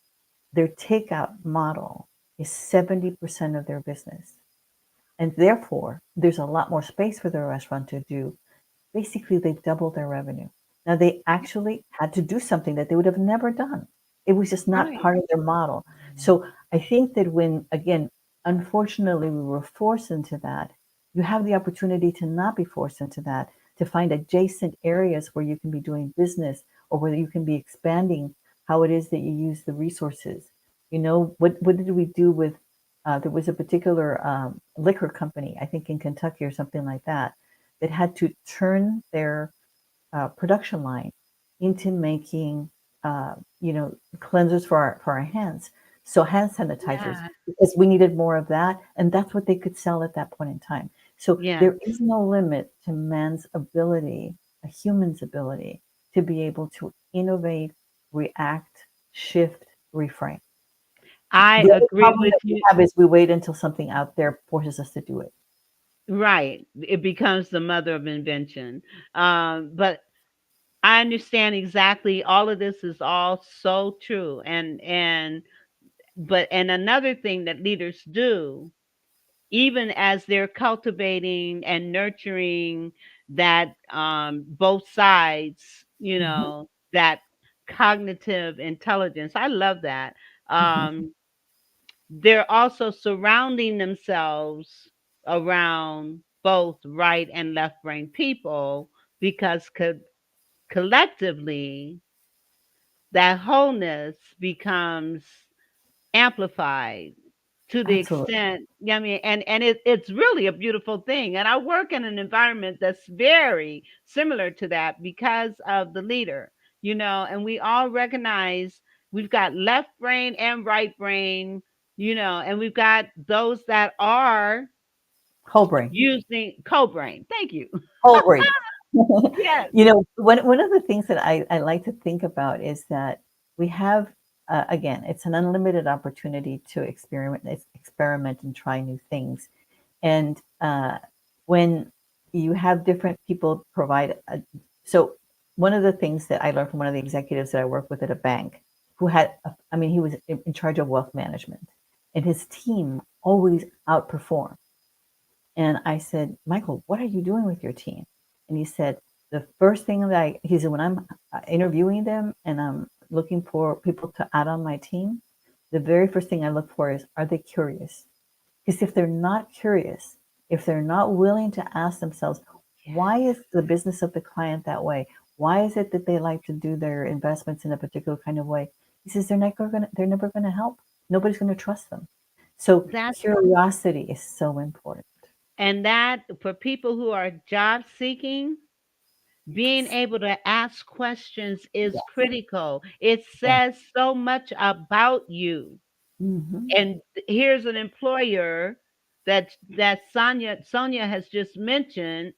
Speaker 2: their takeout model is 70% of their business. And therefore, there's a lot more space for the restaurant to do. Basically, they've doubled their revenue. Now, they actually had to do something that they would have never done. It was just not
Speaker 3: Right.
Speaker 2: part of their model. So I think that when, again, unfortunately, we were forced into that, you have the opportunity to not be forced into that, to find adjacent areas where you can be doing business or where you can be expanding how it is that you use the resources. What did we do with, there was a particular liquor company, I think in Kentucky or something like that, that had to turn their production line into making, cleansers for our hands. So hand sanitizers,
Speaker 3: Yeah.
Speaker 2: because we needed more of that, and that's what they could sell at that point in time. So
Speaker 3: Yes.
Speaker 2: there is no limit to man's ability, a human's ability, to be able to innovate, react, shift, reframe.
Speaker 3: I
Speaker 2: The only
Speaker 3: agree
Speaker 2: problem
Speaker 3: with
Speaker 2: that we
Speaker 3: you.
Speaker 2: have is we wait until something out there forces us to do it.
Speaker 3: Right. It becomes the mother of invention. But I understand exactly all of this is all so true. And another thing that leaders do, even as they're cultivating and nurturing that both sides,
Speaker 2: Mhm,
Speaker 3: that cognitive intelligence. I love that.
Speaker 2: mhm.
Speaker 3: They're also surrounding themselves around both right and left brain people because collectively that wholeness becomes amplified to the
Speaker 2: Absolutely.
Speaker 3: extent, yeah, I mean, and it's really a beautiful thing. And I work in an environment that's very similar to that because of the leader, and we all recognize we've got left brain and right brain and we've got those that are
Speaker 2: Whole brain.
Speaker 3: using co-brain. Thank you.
Speaker 2: Whole brain.
Speaker 3: Yes.
Speaker 2: One of the things that I like to think about is that we have, again, it's an unlimited opportunity to experiment and try new things. And when you have different people provide, so one of the things that I learned from one of the executives that I work with at a bank, who had, he was in charge of wealth management, and his team always outperformed. And I said, Michael, what are you doing with your team? And he said, the first thing he said, when I'm interviewing them and I'm looking for people to add on my team, the very first thing I look for is, are they curious? Because if they're not curious, if they're not willing to ask themselves, why is the business of the client that way? Why is it that they like to do their investments in a particular kind of way? He says, they're never going to help. Nobody's going to trust them. So
Speaker 3: That's
Speaker 2: curiosity is so important.
Speaker 3: and that for people who are job seeking, being able to ask questions is
Speaker 2: Yeah.
Speaker 3: critical. It
Speaker 2: Yeah.
Speaker 3: says so much about you.
Speaker 2: Mm-hmm.
Speaker 3: And here's an employer that Sonia has just mentioned.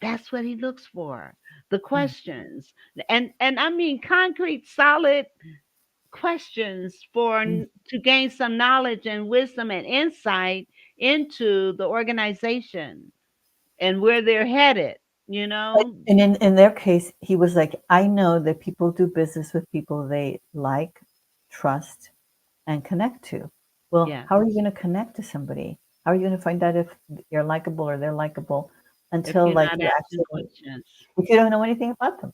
Speaker 3: That's what he looks for. The questions. And I mean concrete, solid questions
Speaker 2: Mm-hmm.
Speaker 3: to gain some knowledge and wisdom and insight into the organization and where they're headed, you know?
Speaker 2: And in their case, he was like, I know that people do business with people they like, trust, and connect to. Well,
Speaker 3: Yeah.
Speaker 2: how are you going to connect to somebody? How are you going to find out if you're likable or they're likable
Speaker 3: If
Speaker 2: until
Speaker 3: you're
Speaker 2: like
Speaker 3: not
Speaker 2: you
Speaker 3: asking
Speaker 2: actually,
Speaker 3: questions.
Speaker 2: if you don't know anything about them?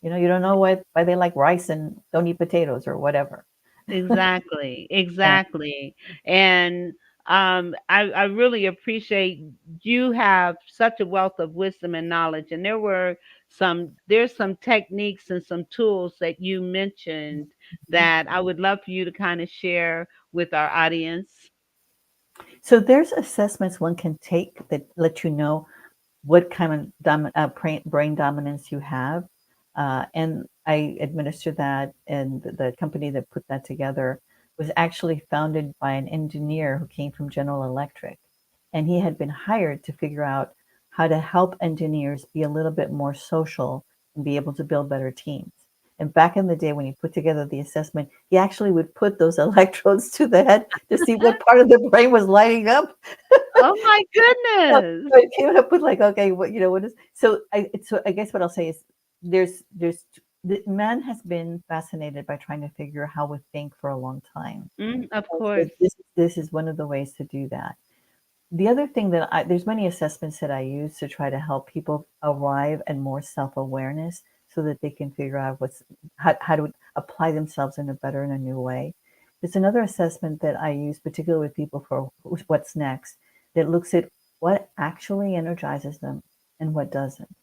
Speaker 2: You don't know why they like rice and don't eat potatoes or whatever.
Speaker 3: Exactly,
Speaker 2: Yeah.
Speaker 3: exactly. And I really appreciate you have such a wealth of wisdom and knowledge. And there's some techniques and some tools that you mentioned that I would love for you to kind of share with our audience.
Speaker 2: So there's assessments one can take that let you know what kind of brain dominance you have. And I administer that, and the company that put that together was actually founded by an engineer who came from General Electric. And he had been hired to figure out how to help engineers be a little bit more social and be able to build better teams. And back in the day when he put together the assessment, he actually would put those electrodes to the head to see what part of the brain was lighting up.
Speaker 3: Oh my
Speaker 2: So
Speaker 3: goodness.
Speaker 2: I came up with like, okay, what is so I guess what I'll say is there's the man has been fascinated by trying to figure out how we think for a long time.
Speaker 3: Of
Speaker 2: And
Speaker 3: course.
Speaker 2: so this is one of the ways to do that. The other thing that there's many assessments that I use to try to help people arrive at more self-awareness so that they can figure out how to apply themselves in a better and a new way. There's another assessment that I use, particularly with people for what's next, that looks at what actually energizes them and what doesn't.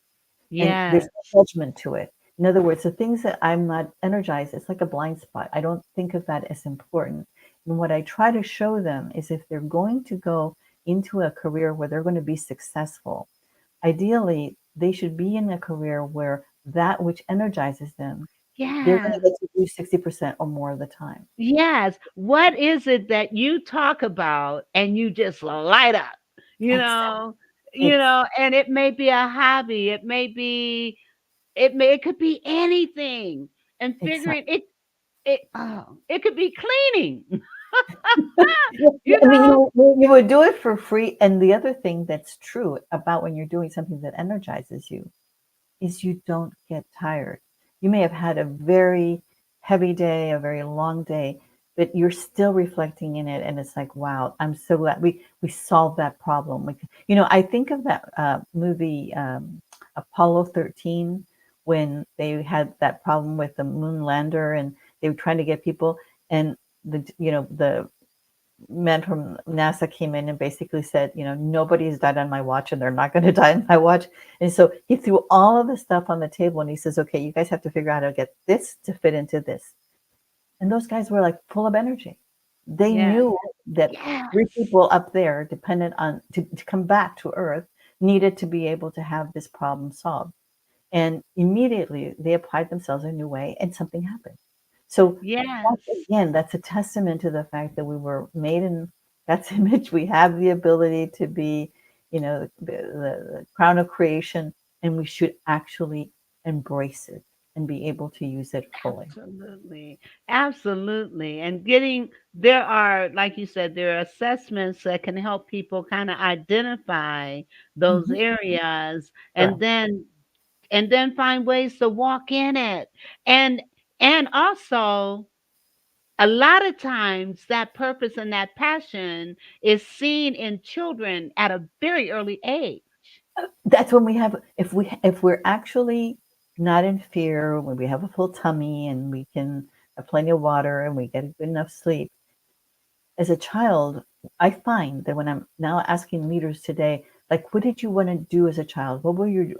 Speaker 2: And there's
Speaker 3: Yes.
Speaker 2: no judgment to it. In other words, the things that I'm not energized, it's like a blind spot. I don't think of that as important. And what I try to show them is if they're going to go into a career where they're going to be successful, ideally, they should be in a career where that which energizes them, they're going to
Speaker 3: Yes.
Speaker 2: get to do 60% or more of the time.
Speaker 3: Yes. What is it that you talk about and you just light up? You
Speaker 2: Exactly.
Speaker 3: know, and it may be a hobby, it could be anything. And
Speaker 2: Exactly.
Speaker 3: figuring it could be cleaning.
Speaker 2: Yeah,
Speaker 3: You
Speaker 2: I mean,
Speaker 3: know?
Speaker 2: you would do it for free. And the other thing that's true about when you're doing something that energizes you is you don't get tired. You may have had a very heavy day, a very long day, but you're still reflecting in it, and it's like, wow, I'm so glad we solved that problem. I think of that movie Apollo 13 when they had that problem with the moon lander, and they were trying to get people, and the men from NASA came in and basically said, nobody's died on my watch and they're not going to die on my watch. And so he threw all of the stuff on the table and he says, okay, you guys have to figure out how to get this to fit into this. And those guys were like full of energy. They
Speaker 3: Yes.
Speaker 2: knew that
Speaker 3: Yes.
Speaker 2: 3 people up there, dependent on to come back to Earth, needed to be able to have this problem solved. And immediately they applied themselves in a new way and something happened. So
Speaker 3: Yes.
Speaker 2: again, that's a testament to the fact that we were made in God's image. We have the ability to be, the crown of creation, and we should actually embrace it and be able to use it fully.
Speaker 3: Absolutely. Absolutely. And there are, like you said, there are assessments that can help people kind of identify those
Speaker 2: Mhm.
Speaker 3: areas
Speaker 2: Correct.
Speaker 3: and then find ways to walk in it. And and also a lot of times that purpose and that passion is seen in children at a very early age.
Speaker 2: That's when we have, if we're actually not in fear, when we have a full tummy and we can have plenty of water and we get good enough sleep. As a child, I find that when I'm now asking leaders today, like, what did you want to do as a child? What were you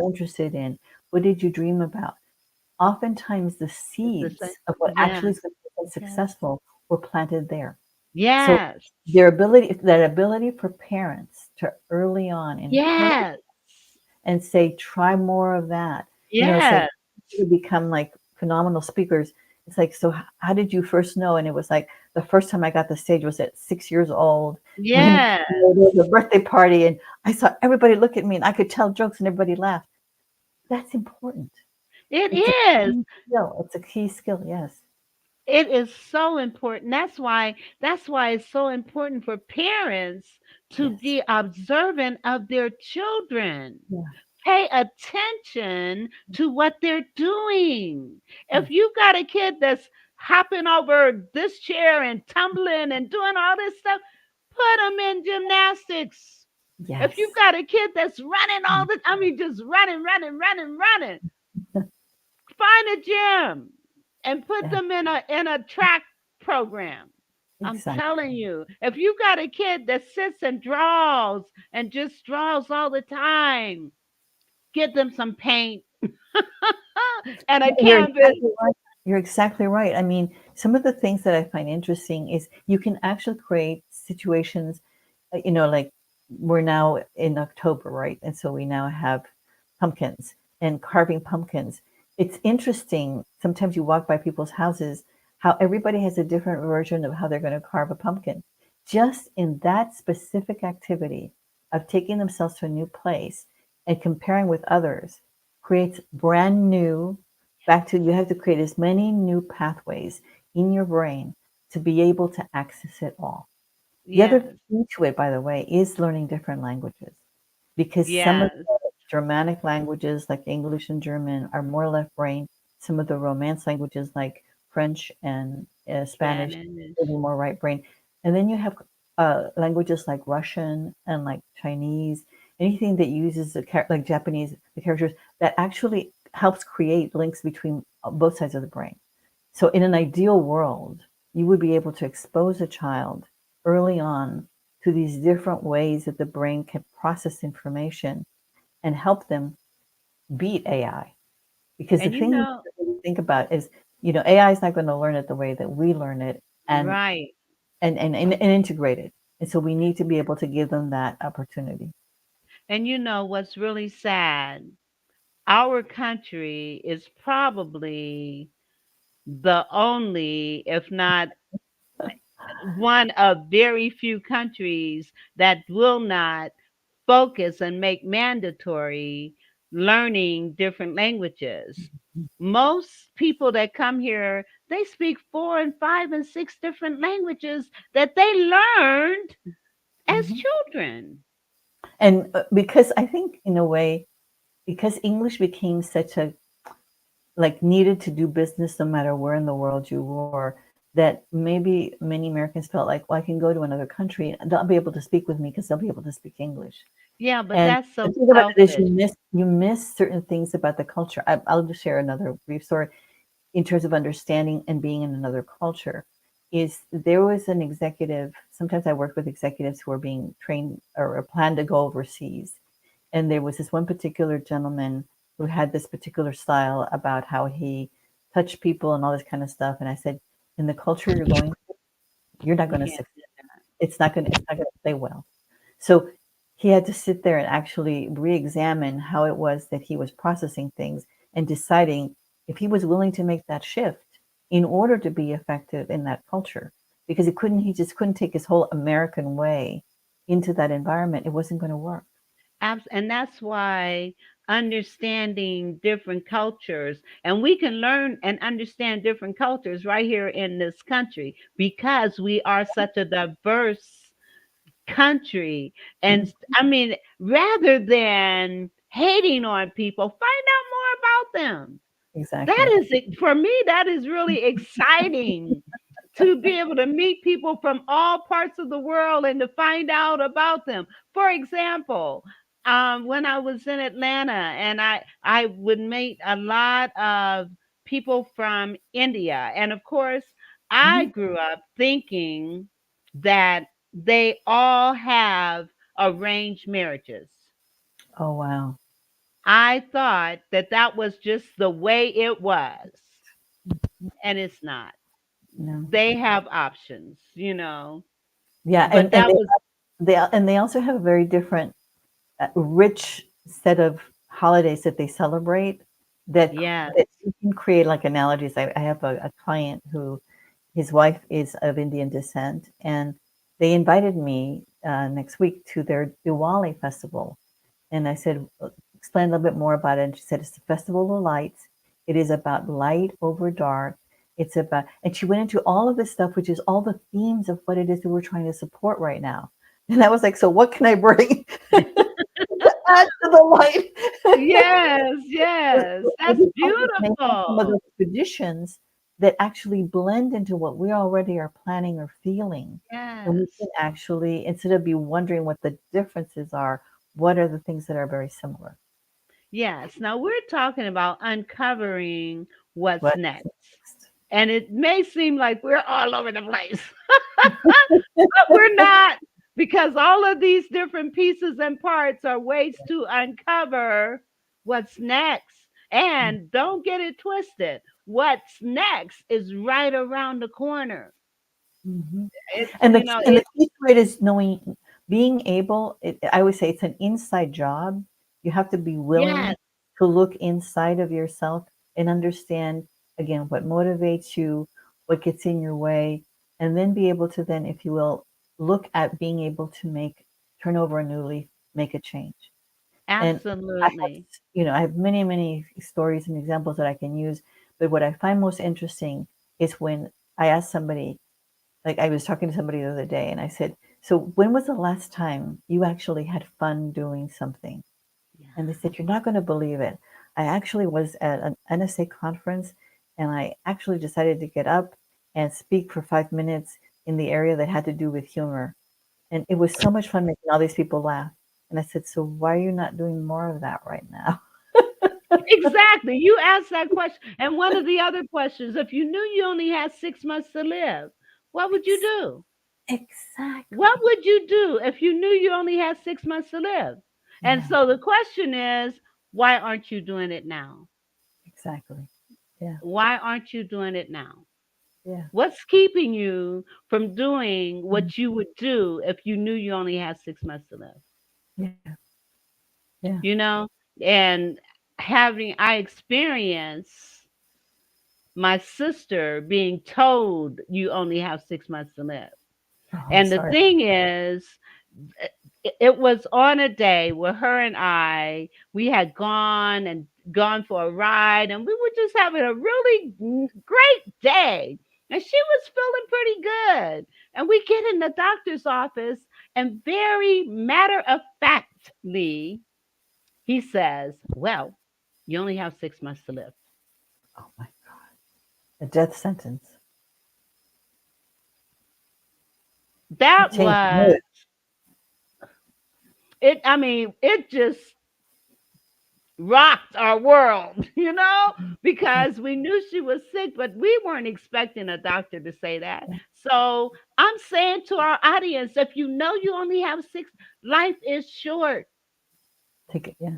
Speaker 2: interested in? What did you dream about? Oftentimes the
Speaker 3: It's the same.
Speaker 2: seeds of what actually
Speaker 3: Yes.
Speaker 2: is going to be
Speaker 3: Yes.
Speaker 2: successful were planted there. So
Speaker 3: Yes.
Speaker 2: that ability for parents to early on encourage
Speaker 3: Yes.
Speaker 2: and say, try more of that. It's like
Speaker 3: Yes.
Speaker 2: to become like phenomenal speakers. It's like, so how did you first know? And it was like, the first time I got the stage was at 6 years old when
Speaker 3: Yes.
Speaker 2: there was a birthday party and I saw everybody look at me and I could tell jokes and everybody laughed. That's important.
Speaker 3: It
Speaker 2: It's a
Speaker 3: is.
Speaker 2: key skill. It's a key skill. Yes.
Speaker 3: It is so important. That's why it's so important for parents to
Speaker 2: Yes.
Speaker 3: be observant of their children.
Speaker 2: Yeah.
Speaker 3: Pay attention to what they're doing.
Speaker 2: Yeah.
Speaker 3: If you got a kid that's hopping over this chair and tumbling and doing all this stuff, put them in gymnastics. If
Speaker 2: Yes.
Speaker 3: you've got a kid that's running I mean, just running, running, running, running, find a gym and put
Speaker 2: Yeah.
Speaker 3: them in a track program. I'm
Speaker 2: Exactly.
Speaker 3: telling you, if you got a kid that sits and just draws all the time, get them some paint and a
Speaker 2: You're
Speaker 3: canvas.
Speaker 2: exactly right. You're exactly right. I mean, some of the things that I find interesting is you can actually create situations, like we're now in October, right? And so we now have pumpkins and carving pumpkins. It's interesting. Sometimes you walk by people's houses, how everybody has a different version of how they're going to carve a pumpkin. Just in that specific activity of taking themselves to a new place and comparing with others creates brand new, back to, you have to create as many new pathways in your brain to be able to access it all. The other
Speaker 3: Yes,
Speaker 2: key to it, by the way, is learning different languages, because some of
Speaker 3: yes,
Speaker 2: the Germanic languages like English and German are more left brain. Some of the Romance languages like French and Spanish
Speaker 3: Spanish.
Speaker 2: will be more right brain. And then you have languages like Russian and like Chinese, anything that uses like Japanese, the characters that actually helps create links between both sides of the brain. So in an ideal world, you would be able to expose a child early on to these different ways that the brain can process information and help them beat AI. Because the
Speaker 3: And
Speaker 2: thing you really think about is, AI is not going to learn it the way that we learn it and
Speaker 3: right.
Speaker 2: and integrate it. And so we need to be able to give them that opportunity.
Speaker 3: And you know what's really sad? Our country is probably the only, if not one of very few countries that will not focus and make mandatory learning different languages. Most people that come here, they speak 4 and 5 and 6 different languages that they learned as
Speaker 2: Mhm.
Speaker 3: children.
Speaker 2: And because I think, in a way, because English became such a, like, needed to do business no matter where in the world you were, that maybe many Americans felt like, well, I can go to another country and they'll be able to speak with me because they'll be able to speak English.
Speaker 3: Yeah, but
Speaker 2: And
Speaker 3: that's
Speaker 2: the
Speaker 3: so
Speaker 2: thing about it is
Speaker 3: selfish.
Speaker 2: you miss certain things about the culture. I'll just share another brief story in terms of understanding and being in another culture. Is there was an executive, sometimes I work with executives who are being trained or plan to go overseas. And there was this one particular gentleman who had this particular style about how he touched people and all this kind of stuff. And I said, in the culture you're going, you're not
Speaker 3: You
Speaker 2: going to
Speaker 3: can't.
Speaker 2: succeed. It's not going to play well. So he had to sit there and actually re-examine how it was that he was processing things and deciding if he was willing to make that shift, in order to be effective in that culture, because he just couldn't take his whole American way into that environment. It wasn't going to work.
Speaker 3: And that's why understanding different cultures, and we can learn and understand different cultures right here in this country because we are such a diverse country. And I mean, rather than hating on people, find out more about them.
Speaker 2: Exactly.
Speaker 3: That is, for me, that is really exciting to be able to meet people from all parts of the world and to find out about them. For example, when I was in Atlanta, and I would meet a lot of people from India, and of course, I
Speaker 2: Mhm.
Speaker 3: grew up thinking that they all have arranged marriages.
Speaker 2: Oh, wow.
Speaker 3: I thought that that was just the way it was, and it's not.
Speaker 2: No.
Speaker 3: They have options, you know.
Speaker 2: Yeah,
Speaker 3: But that was
Speaker 2: they also have a very different, rich set of holidays that they celebrate
Speaker 3: yes.
Speaker 2: that you can create like analogies. I have a client who his wife is of Indian descent, and they invited me next week to their Diwali festival. And I said, explain a little bit more about it. And she said, it's the Festival of Lights. It is about light over dark. It's about, and she went into all of this stuff, which is all the themes of what it is that we're trying to support right now. And I was like, so what can I bring to add to the light?
Speaker 3: Yes, yes.
Speaker 2: But
Speaker 3: That's
Speaker 2: we also may have some of
Speaker 3: beautiful.
Speaker 2: those traditions that actually blend into what we already are planning or feeling. And we can
Speaker 3: Yes.
Speaker 2: actually, instead of be wondering what the differences are, what are the things that are very similar?
Speaker 3: Yes. Now we're talking about uncovering what's
Speaker 2: What's
Speaker 3: next.
Speaker 2: next?
Speaker 3: And it may seem like we're all over the place, but we're not, because all of these different pieces and parts are ways to uncover what's next. And don't get it twisted. What's next is right around the corner.
Speaker 2: Mhm.
Speaker 3: It's,
Speaker 2: And
Speaker 3: you know,
Speaker 2: the key to it is knowing, being able, I always say it's an inside job. You have to be willing
Speaker 3: yes,
Speaker 2: to look inside of yourself and understand, again, what motivates you, what gets in your way, and then be able to then, if you will, look at being able to turn over a new leaf, make a change. And I have,
Speaker 3: absolutely.
Speaker 2: I have many, many stories and examples that I can use. But what I find most interesting is when I ask somebody, like I was talking to somebody the other day and I said, so when was the last time you actually had fun doing something?
Speaker 3: Yeah.
Speaker 2: And they said, you're not going to believe it. I actually was at an NSA conference and I actually decided to get up and speak for 5 minutes in the area that had to do with humor. And it was so much fun making all these people laugh. And I said, so why are you not doing more of that right now?
Speaker 3: Exactly. You asked that question. And one of the other questions, if you knew you only had 6 months to live, what would you do? What
Speaker 2: Exactly.
Speaker 3: would you do if you knew you only had 6 months to live? And
Speaker 2: Yeah,
Speaker 3: so the question is, why aren't you doing it now?
Speaker 2: exactly. Yeah,
Speaker 3: Why aren't you doing it now?
Speaker 2: yeah,
Speaker 3: What's keeping you from doing
Speaker 2: mm,
Speaker 3: what you would do if you knew you only had 6 months to live?
Speaker 2: yeah, yeah.
Speaker 3: You know? And I experience my sister being told you only have 6 months to live.
Speaker 2: Oh, I'm
Speaker 3: And the
Speaker 2: sorry.
Speaker 3: thing is, it was on a day where her and we had gone for a ride, and we were just having a really great day. And she was feeling pretty good. And we get in the doctor's office, and very matter of factly, he says, well, you only have 6 months to live.
Speaker 2: Oh my, a death sentence. It
Speaker 3: That
Speaker 2: changed the
Speaker 3: was
Speaker 2: mood.
Speaker 3: it. I mean, it just rocked our world, because we knew she was sick, but we weren't expecting a doctor to say that. So I'm saying to our audience, if you know you only have six, life is short.
Speaker 2: Take it, yeah.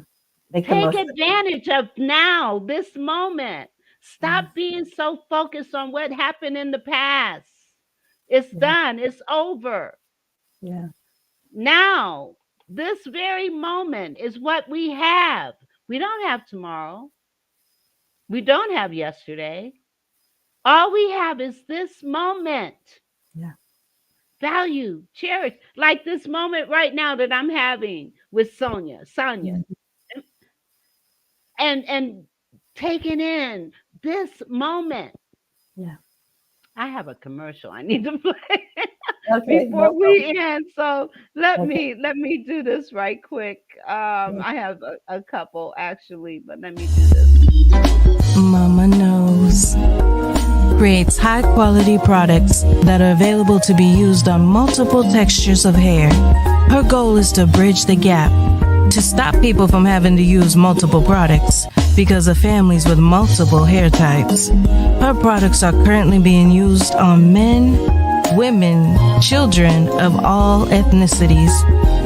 Speaker 2: Make the
Speaker 3: Take
Speaker 2: most of it.
Speaker 3: advantage of now, this moment.
Speaker 2: Yeah,
Speaker 3: Stop being so focused on what happened in the past. It's
Speaker 2: yeah,
Speaker 3: done, it's over.
Speaker 2: yeah,
Speaker 3: Now, this very moment is what we have. We don't have tomorrow. We don't have yesterday. All we have is this moment.
Speaker 2: Yeah.
Speaker 3: Value, cherish. Like this moment right now that I'm having with Sonia.
Speaker 2: Mhm.
Speaker 3: And taking in this moment.
Speaker 2: Yeah.
Speaker 3: I have a commercial I need to play
Speaker 2: Okay.
Speaker 3: before
Speaker 2: No problem.
Speaker 3: we end. So let
Speaker 2: Okay.
Speaker 3: me do this right quick. I have a couple actually, but let me do this.
Speaker 7: Mama Knows creates high quality products that are available to be used on multiple textures of hair. Her goal is to bridge the gap to stop people from having to use multiple products because of families with multiple hair types. Her products are currently being used on men, women, children of all ethnicities.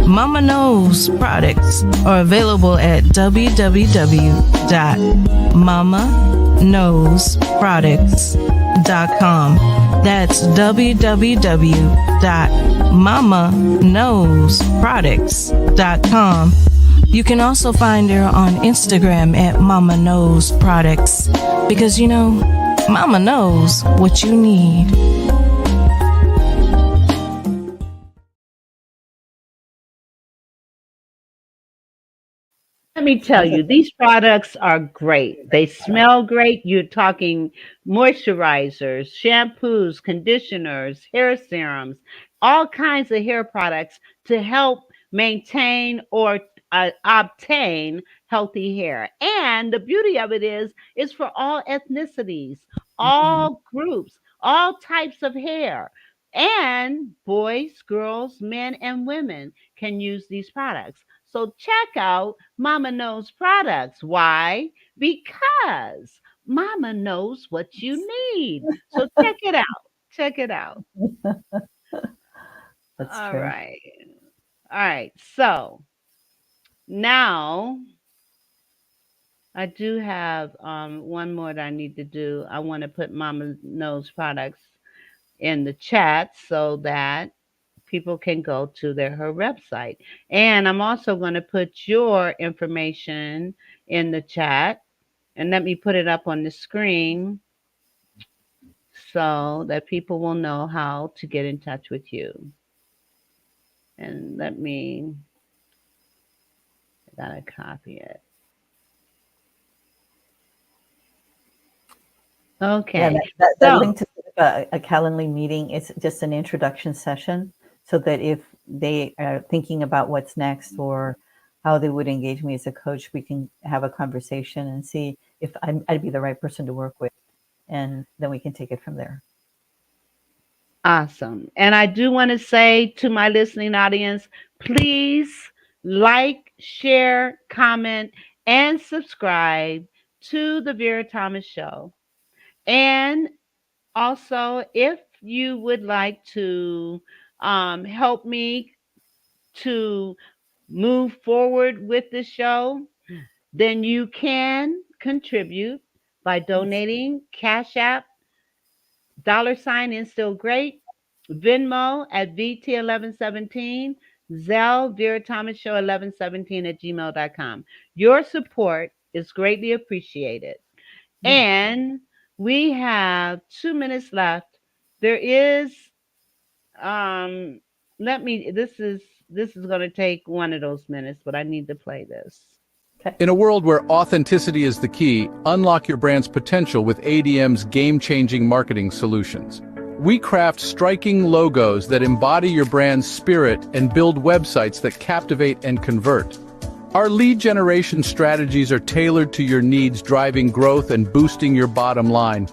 Speaker 7: Mama Knows products are available at www.mamaknowsproducts.com. That's www.mamaknowsproducts.com. You can also find her on Instagram at Mama Knows Products because, you know, Mama knows what you need.
Speaker 3: Let me tell you, these products are great. They smell great. You're talking moisturizers, shampoos, conditioners, hair serums, all kinds of hair products to help maintain or obtain healthy hair. And the beauty of it is for all ethnicities,
Speaker 2: Mhm.
Speaker 3: all groups, all types of hair. And boys, girls, men, and women can use these products. So check out Mama Knows products. Why? Because Mama knows what you need. So check it out. Check it out.
Speaker 2: That's
Speaker 3: All
Speaker 2: true.
Speaker 3: right. All right. So now I do have one more that I need to do. I want to put Mama Knows products in the chat so that people can go to her website. And I'm also going to put your information in the chat. And let me put it up on the screen so that people will know how to get in touch with you. And I gotta copy it.
Speaker 2: Yeah,
Speaker 3: Okay.
Speaker 2: that
Speaker 3: So,
Speaker 2: link to a Calendly meeting is just an introduction session so that if they are thinking about what's next or how they would engage me as a coach, we can have a conversation and see if I'd be the right person to work with. And then we can take it from there.
Speaker 3: awesome. And I do want to say to my listening audience, please like, share, comment, and subscribe to the Vera Thomas Show. And also, if you would like to help me to move forward with the show, then you can contribute by
Speaker 2: Yes.
Speaker 3: donating Cash App, $ is still great, Venmo at VT1117, Zelle, Vera Thomas Show 1117 at gmail.com. Your support is greatly appreciated.
Speaker 2: Yeah.
Speaker 3: And we have 2 minutes left. There is this is going to take one of those minutes, but I need to play this.
Speaker 2: Okay.
Speaker 8: In a world where authenticity is the key, unlock your brand's potential with ADM's game-changing marketing solutions. We craft striking logos that embody your brand's spirit and build websites that captivate and convert. Our lead generation strategies are tailored to your needs, driving growth and boosting your bottom line.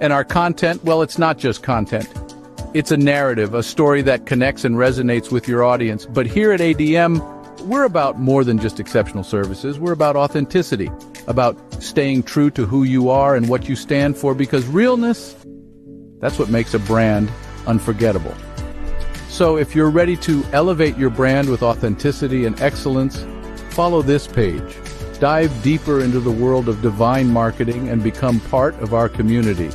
Speaker 8: And our content, well, it's not just content. It's a narrative, a story that connects and resonates with your audience. But here at ADM, we're about more than just exceptional services. We're about authenticity, about staying true to who you are and what you stand for, because realness, that's what makes a brand unforgettable. So if you're ready to elevate your brand with authenticity and excellence, follow this page. Dive deeper into the world of divine marketing and become part of our community.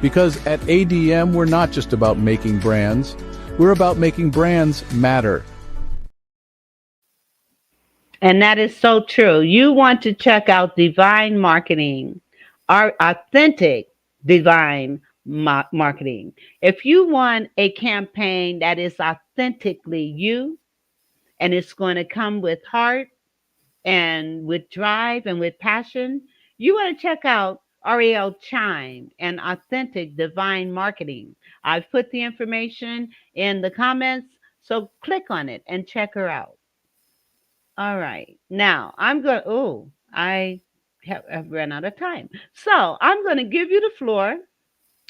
Speaker 8: Because at ADM, we're not just about making brands, we're about making brands matter.
Speaker 3: And that is so true. You want to check out Divine Marketing, our authentic divine marketing. If you want a campaign that is authentically you and it's going to come with heart and with drive and with passion, you want to check out Ariel Chime and Authentic Divine Marketing. I've put the information in the comments, so click on it and check her out. All right. Now I'm going, I've run out of time. So I'm going to give you the floor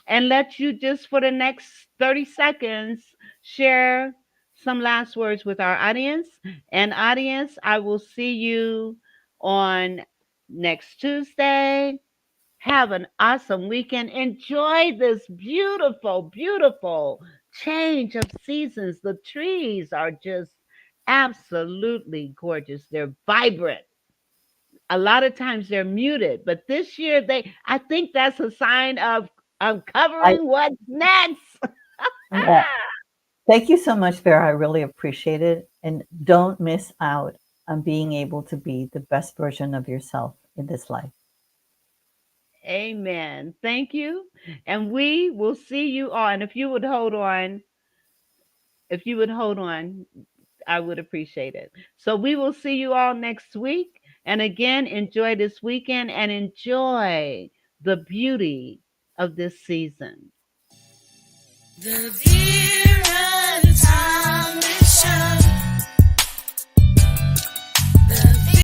Speaker 3: and let you just for the next 30 seconds share some last words with our audience. And audience, I will see you on next Tuesday. Have an awesome weekend. Enjoy this beautiful, beautiful change of seasons. The trees are just absolutely gorgeous. They're vibrant. A lot of times they're muted, but this year I think that's a sign of
Speaker 2: I
Speaker 3: uncovering what's next.
Speaker 2: yeah. Thank you so much, Vera. I really appreciate it. And don't miss out on being able to be the best version of yourself in this life.
Speaker 3: Amen. Thank you. And we will see you on. If you would hold on, I would appreciate it. So we will see you all next week. And again, enjoy this weekend and enjoy the beauty of this season.
Speaker 1: The Vera and Tommy Show.